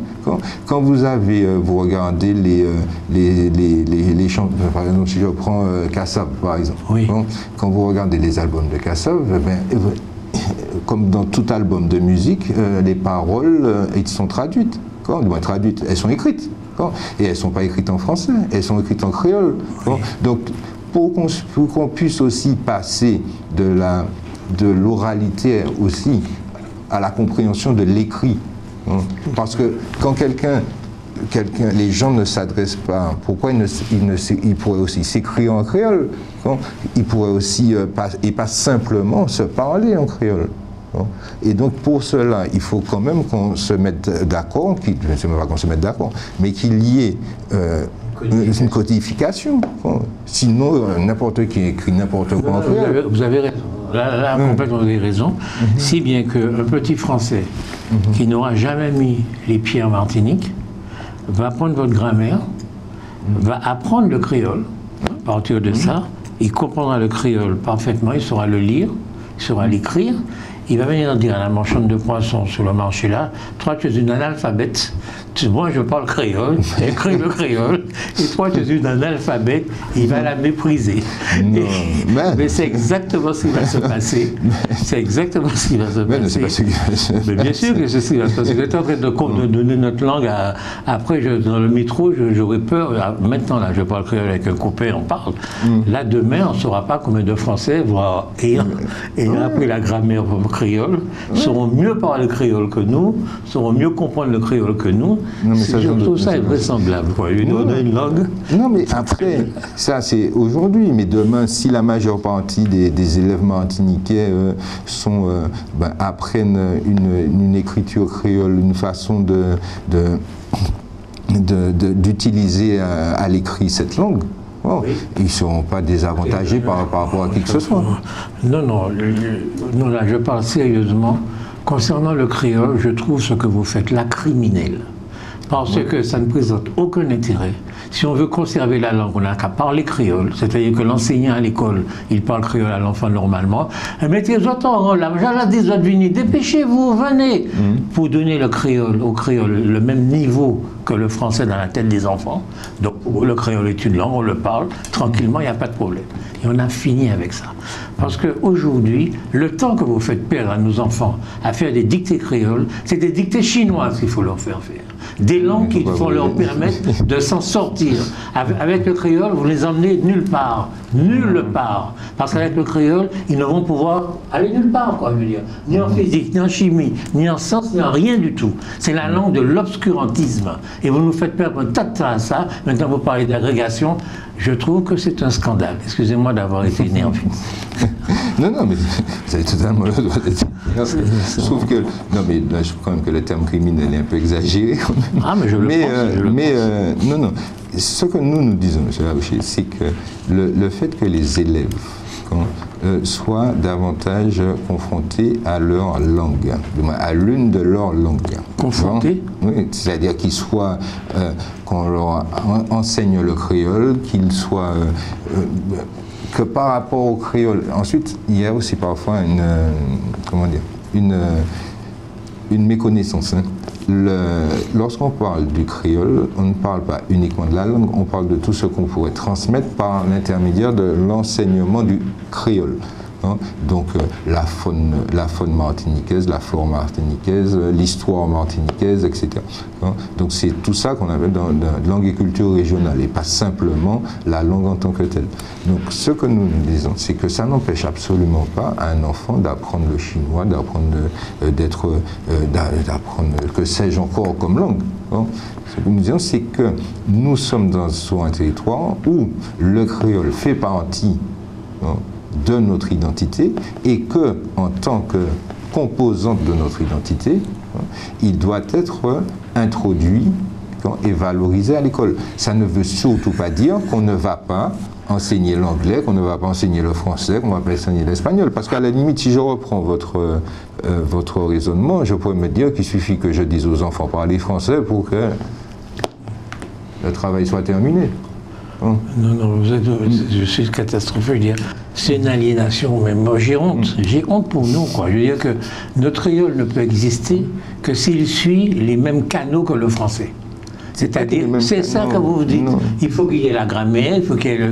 Quand vous regardez les chants, par exemple, si je prends Kassav, par exemple, oui. Quand vous regardez les albums de Kassav, comme dans tout album de musique, les paroles elles sont traduites. Traduites, elles sont écrites. Et elles ne sont pas écrites en français, elles sont écrites en créole. Oui. Donc, pour qu'on puisse aussi passer de l'oralité aussi à la compréhension de l'écrit. Parce que quand les gens ne s'adressent pas, pourquoi ils pourraient aussi s'écrire en créole? Ils pourraient aussi, et pas simplement se parler en créole. Et donc pour cela, il faut quand même qu'on se mette d'accord, je ne sais même pas qu'on se mette d'accord, mais qu'il y ait une codification. Sinon, n'importe qui écrit n'importe quoi en créole. Vous avez raison. Là complètement, vous avez raison. Si bien qu'un petit Français qui n'aura jamais mis les pieds en Martinique va prendre votre grammaire, va apprendre le créole. À partir de ça, il comprendra le créole parfaitement, il saura le lire, il saura l'écrire. Il va venir dire à la marchande de poissons sur le marché là, toi tu es une analphabète, moi je parle créole, écris le créole, et toi tu es une analphabète, il va la mépriser. Mais c'est exactement ce qui va se passer. C'est exactement ce qui va se passer. Mais bien sûr que c'est ce qui va se passer. Vous êtes en train de donner notre langue après, dans le métro, j'aurais peur. Maintenant là, je parle créole avec un copain, on parle. Là demain, on ne saura pas combien de Français ayant appris la grammaire créole, sauront mieux parler le créole que nous, sauront mieux comprendre le créole que nous. Je trouve ça invraisemblable. On a une langue. Non, mais après, ça c'est aujourd'hui, mais demain, si la majeure partie des élèves martiniquais apprennent une écriture créole, une façon d'utiliser à l'écrit cette langue, ils ne seront pas désavantagés par rapport à qui que ce soit. Non, là, je parle sérieusement. Concernant le créole, je trouve ce que vous faites là criminel. Parce que ça ne présente aucun intérêt. Si on veut conserver la langue, on n'a qu'à parler créole, c'est-à-dire que l'enseignant à l'école, il parle créole à l'enfant normalement. Mettez les autres en là, des autres venez, dépêchez-vous, venez, pour donner au créole le même niveau que le français dans la tête des enfants. Donc le créole est une langue, on le parle tranquillement, il n'y a pas de problème. Et on a fini avec ça. Parce qu'aujourd'hui, le temps que vous faites perdre à nos enfants à faire des dictées créoles, c'est des dictées chinoises qu'il faut leur faire faire. Des langues qui vont leur permettre de s'en sortir. Avec le créole, vous les emmenez nulle part. Nulle part. Parce qu'avec le créole, ils ne vont pouvoir aller nulle part, quoi, je veux dire. Ni en physique, ni en chimie, ni en sciences, ni en rien du tout. C'est la langue de l'obscurantisme. Et vous nous faites perdre un tas de temps à ça. Maintenant, vous parlez d'agrégation. Je trouve que c'est un scandale. Excusez-moi d'avoir été énervé. Non, mais vous avez totalement le droit d'être énervé. Je trouve que, là, je trouve quand même que le terme criminel est un peu exagéré. Ah, mais je le pense. Non. Ce que nous disons, M. Labouché, c'est que le fait que les élèves soient davantage confrontés à leur langue, à l'une de leurs langues. Confrontés? Oui, c'est-à-dire qu'ils soient, qu'on leur enseigne le créole, qu'ils soient, que par rapport au créole. Ensuite, il y a aussi parfois une méconnaissance. lorsqu'on parle du créole, on ne parle pas uniquement de la langue, on parle de tout ce qu'on pourrait transmettre par l'intermédiaire de l'enseignement du créole. Hein. Donc la faune martiniquaise, la flore martiniquaise, l'histoire martiniquaise, etc. Hein. Donc c'est tout ça qu'on appelle dans langue et culture régionale et pas simplement la langue en tant que telle. Donc ce que nous disons, c'est que ça n'empêche absolument pas à un enfant d'apprendre le chinois, d'apprendre que sais-je encore comme langue. Hein. Ce que nous disons, c'est que nous sommes sur un territoire où le créole fait partie, hein, de notre identité et que, en tant que composante de notre identité, il doit être introduit et valorisé à l'école. Ça ne veut surtout pas dire qu'on ne va pas enseigner l'anglais, qu'on ne va pas enseigner le français, qu'on ne va pas enseigner l'espagnol. Parce qu'à la limite, si je reprends votre raisonnement, je pourrais me dire qu'il suffit que je dise aux enfants parler français pour que le travail soit terminé. Non, je suis catastrophé, je veux dire, c'est une aliénation, mais moi j'ai honte pour nous, quoi. Je veux dire que notre créole ne peut exister que s'il suit les mêmes canaux que le français. C'est-à-dire, c'est ça que vous vous dites, non. Il faut qu'il y ait la grammaire, il faut qu'il y ait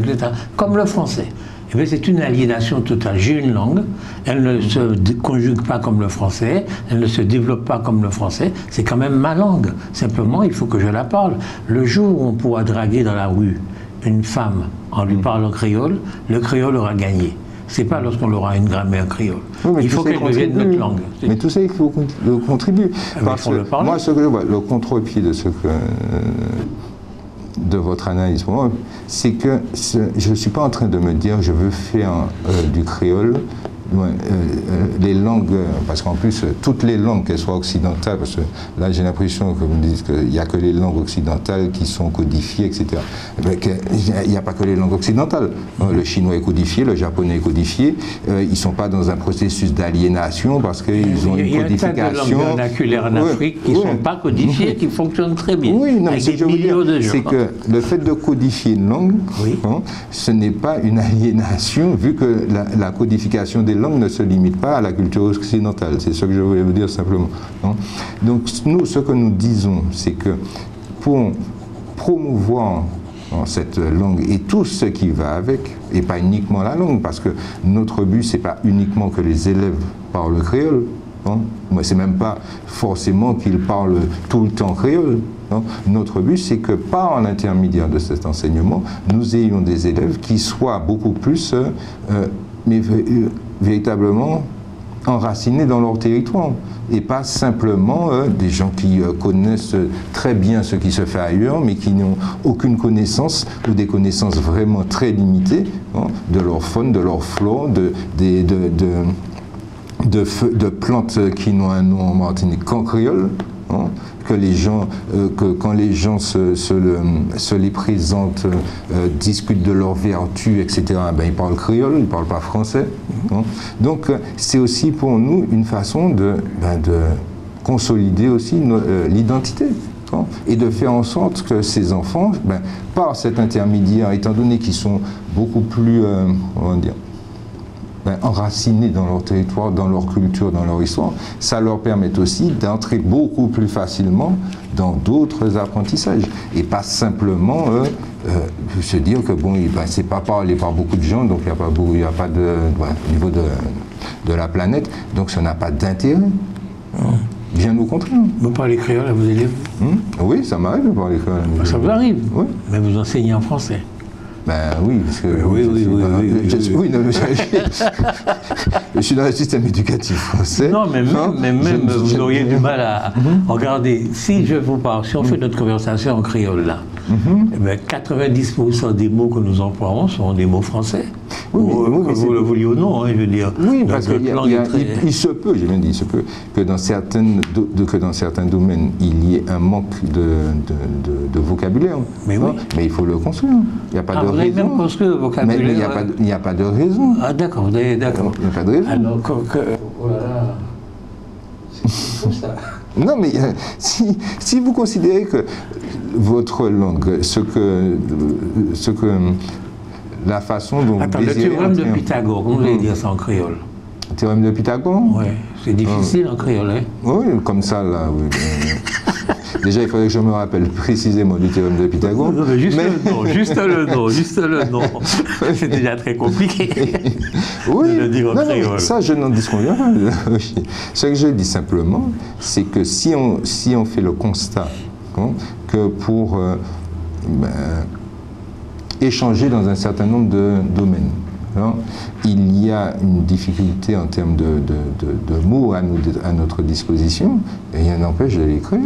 comme le français. Eh bien, c'est une aliénation totale. J'ai une langue, elle ne se conjugue pas comme le français, elle ne se développe pas comme le français, c'est quand même ma langue. Simplement, il faut que je la parle. Le jour où on pourra draguer dans la rue une femme en lui parlant créole, le créole aura gagné. C'est pas lorsqu'on aura une grammaire créole. Oui, il faut qu'elle devienne notre langue. Mais tout ça, il faut contribuer. Parce que moi, ce que je vois, le contre-pied de votre analyse pour moi, c'est que je ne suis pas en train de me dire je veux faire du créole les langues, parce qu'en plus toutes les langues, qu'elles soient occidentales, parce que là j'ai l'impression que vous me dites qu'il n'y a que les langues occidentales qui sont codifiées, etc. Il n'y a pas que les langues occidentales. Le chinois est codifié, le japonais est codifié, ils ne sont pas dans un processus d'aliénation parce qu'ils ont une codification. Il y a un tas de langues vernaculaires en Afrique qui ne sont pas codifiées, qui fonctionnent très bien. Oui, non, c'est que le fait de codifier une langue, ce n'est pas une aliénation, vu que la codification des langues ne se limite pas à la culture occidentale. C'est ce que je voulais vous dire simplement. Donc nous, ce que nous disons, c'est que pour promouvoir cette langue et tout ce qui va avec, et pas uniquement la langue, parce que notre but, c'est pas uniquement que les élèves parlent créole. C'est même pas forcément qu'ils parlent tout le temps créole. Notre but, c'est que par l'intermédiaire de cet enseignement, nous ayons des élèves qui soient beaucoup plus véritablement enracinés dans leur territoire et pas simplement des gens qui connaissent très bien ce qui se fait ailleurs mais qui n'ont aucune connaissance ou des connaissances vraiment très limitées de leur faune, de leur flore, de plantes qui n'ont un nom en Martinique qu'en créole. Que quand les gens se les présentent, discutent de leurs vertus, etc., ils parlent créole, ils ne parlent pas français. Donc c'est aussi pour nous une façon de consolider aussi l'identité. Et de faire en sorte que ces enfants, par cet intermédiaire, étant donné qu'ils sont beaucoup plus, enracinés dans leur territoire, dans leur culture, dans leur histoire, ça leur permet aussi d'entrer beaucoup plus facilement dans d'autres apprentissages. Et pas simplement se dire que c'est pas parlé par beaucoup de gens, donc il n'y a pas de au niveau de la planète, donc ça n'a pas d'intérêt. Bien au contraire. Vous parlez créole à vos élèves? Oui, ça m'arrive de parler créole à mes élèves. Ça vous arrive? Oui. Mais vous enseignez en français? Oui, parce que je suis dans le système éducatif français. Non, mais même vous auriez du mal à regarder. Si je vous parle, si on fait notre conversation en créole là, 90% des mots que nous employons sont des mots français. Que vous le vouliez ou non, je veux dire. Oui, parce qu'il se peut, j'ai bien dit, il se peut que dans certains domaines, il y ait un manque de vocabulaire. Mais oui. Mais il faut le construire. Il n'y a pas de raison. Vous avez même construit le vocabulaire. Mais il n'y a pas de raison. Ah d'accord, d'accord. Il n'y a pas de raison. Alors, voilà. C'est fou ça. Non, mais si vous considérez que votre langue, la façon dont vous désirez... le théorème de Pythagore, comment vous allez dire ça en créole? Théorème de Pythagore? Oui, c'est difficile en créole. Hein? Oui, comme ça, là, oui. Déjà, il faudrait que je me rappelle précisément du théorème de Pythagore. Non, mais juste le nom. C'est déjà très compliqué oui, de le dire en créole. Ça, je n'en disconviens pas. Ce que je dis simplement, c'est que si on fait le constat que pour échanger dans un certain nombre de domaines, il y a une difficulté en termes de mots à notre disposition, et rien n'empêche de les créer.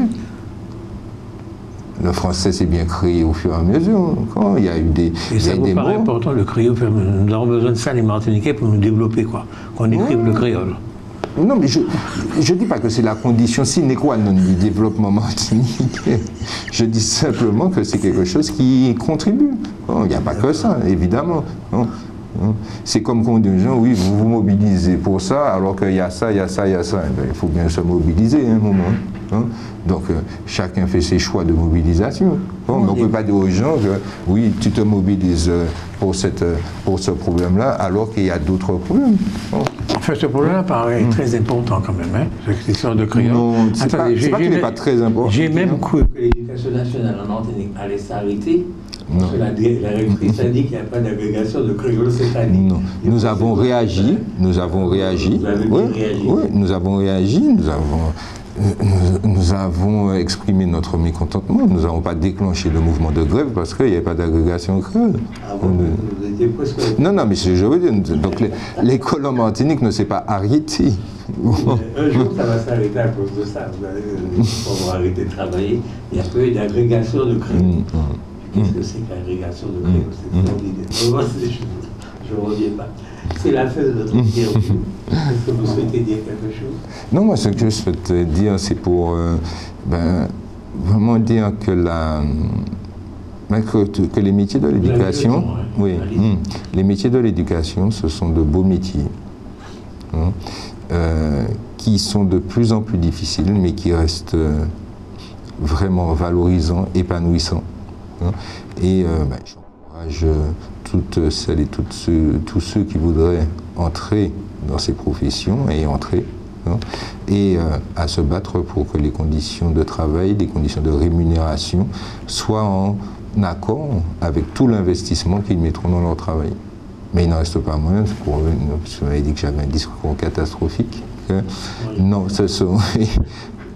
Le français s'est bien créé au fur et à mesure. Il y a eu des et ça vous paraît mots. important, le créole. Nous avons besoin de ça, les Martiniquais, pour nous développer, quoi. Qu'on écrive le créole. Non, mais je ne dis pas que c'est la condition sine qua non du développement martiniquais. Je dis simplement que c'est quelque chose qui contribue. Il n'y a pas que ça, évidemment. C'est comme quand on dit aux gens, oui, vous vous mobilisez pour ça, alors qu'il y a ça, il y a ça, il y a ça. Il faut bien se mobiliser à un moment. Donc, chacun fait ses choix de mobilisation. Mais on ne peut pas dire aux gens que, oui, tu te mobilises pour ce problème-là, alors qu'il y a d'autres problèmes. Enfin, ce problème-là paraît très important quand même, cette histoire de créole. Non, c'est pas qu'il n'est pas très important. J'ai même cru que l'éducation nationale en Martinique allait s'arrêter. Parce que la rectrice a dit qu'il n'y a pas d'agrégation de créole cette année. Non, nous avons réagi. Nous avons réagi. Oui, nous avons réagi. Nous avons exprimé notre mécontentement. Nous n'avons pas déclenché le mouvement de grève parce qu'il n'y avait pas d'agrégation créole. Ah bon, vous étiez presque... Non, mais je veux dire, donc l'école en Martinique ne s'est pas arrêtée. Un jour, ça va s'arrêter à cause de ça. Vous allez arrêter de travailler. Il n'y a pas eu d'agrégation de créole. Qu'est-ce que c'est qu'agrégation de créole? C'est formidable. Je ne reviens pas. C'est la fin de notre interview. Est-ce que vous souhaitez dire quelque chose? Non, moi, ce que je souhaite dire, c'est pour vraiment dire que que les métiers de l'éducation, les métiers de l'éducation, ce sont de beaux métiers, qui sont de plus en plus difficiles, mais qui restent vraiment valorisants, épanouissants. Et j'encourage toutes celles et tous ceux qui voudraient entrer dans ces professions et à se battre pour que les conditions de travail, les conditions de rémunération soient en accord avec tout l'investissement qu'ils mettront dans leur travail. Mais il n'en reste pas moins, parce que vous m'avez dit que j'avais un discours catastrophique,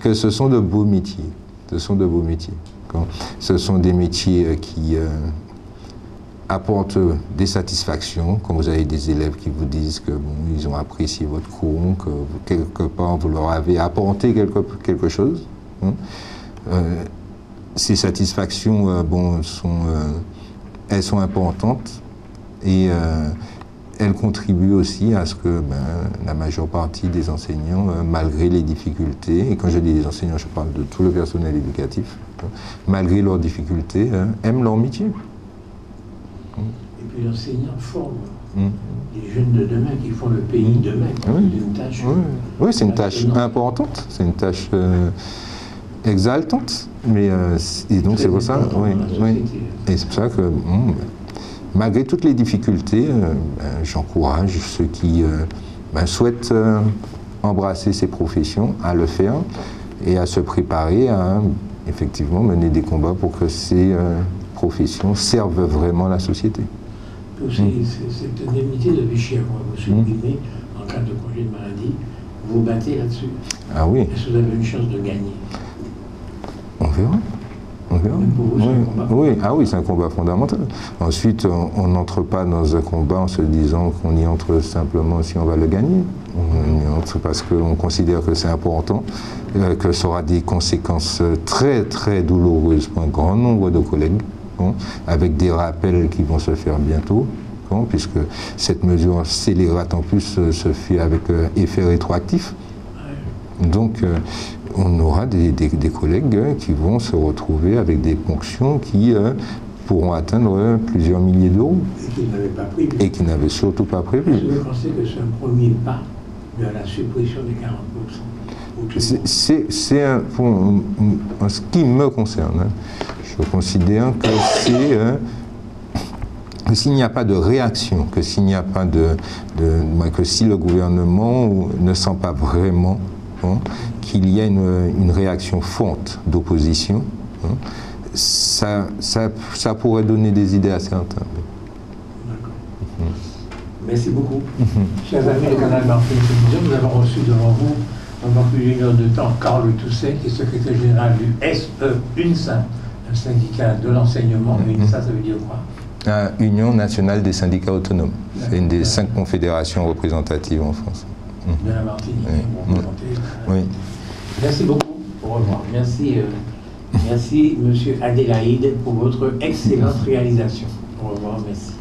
que ce sont de beaux métiers. Ce sont de beaux métiers. Ce sont des métiers qui apportent des satisfactions, quand vous avez des élèves qui vous disent que ils ont apprécié votre cours, que quelque part vous leur avez apporté quelque chose. Ces satisfactions, elles sont importantes et elles contribuent aussi à ce que la majeure partie des enseignants, malgré les difficultés, et quand je dis les enseignants, je parle de tout le personnel éducatif, malgré leurs difficultés, aiment leur métier. Et puis l'enseignant forme les jeunes de demain qui font le pays de demain. C'est une tâche. Oui, c'est une tâche importante, c'est une tâche exaltante, mais et donc c'est pour ça. Et c'est pour ça que malgré toutes les difficultés, j'encourage ceux qui souhaitent embrasser ces professions à le faire et à se préparer à effectivement mener des combats pour que ces professions servent vraiment la société. C'est une indemnité de Vichy à moi, vous supprimez en cas de congé de maladie, vous battez là-dessus. Ah oui. Est-ce que vous avez une chance de gagner? On verra. On verra. Pour vous, c'est un combat. Oui, ah oui, c'est un combat fondamental. Ensuite, on n'entre pas dans un combat en se disant qu'on y entre simplement si on va le gagner. On y entre parce qu'on considère que c'est important, que ça aura des conséquences très très douloureuses pour un grand nombre de collègues, avec des rappels qui vont se faire bientôt, puisque cette mesure scélérate en plus se fait avec effet rétroactif. Donc, on aura des collègues qui vont se retrouver avec des ponctions qui pourront atteindre plusieurs milliers d'euros. Et qu'ils n'avaient pas prévu. Et qui n'avaient surtout pas prévu. Est-ce que vous pensez que c'est un premier pas vers la suppression des 40%? C'est en ce qui me concerne, je considère que s'il n'y a pas de réaction, que s'il n'y a pas que si le gouvernement ne sent pas vraiment qu'il y a une réaction forte d'opposition, ça pourrait donner des idées à certains. D'accord. Merci beaucoup. Chers amis de Canal Martinique Télévision, nous avons reçu devant vous, pendant plus d'une heure de temps, Carl Toussaint, qui est secrétaire général du SE-UNSA, un syndicat de l'enseignement. UNSA, ça veut dire quoi? Union nationale des syndicats autonomes. C'est une des 5 confédérations représentatives en France. De la Martinique. Oui. Merci beaucoup. Au revoir. Merci, merci, monsieur Adélaïde, pour votre excellente réalisation. Au revoir. Merci.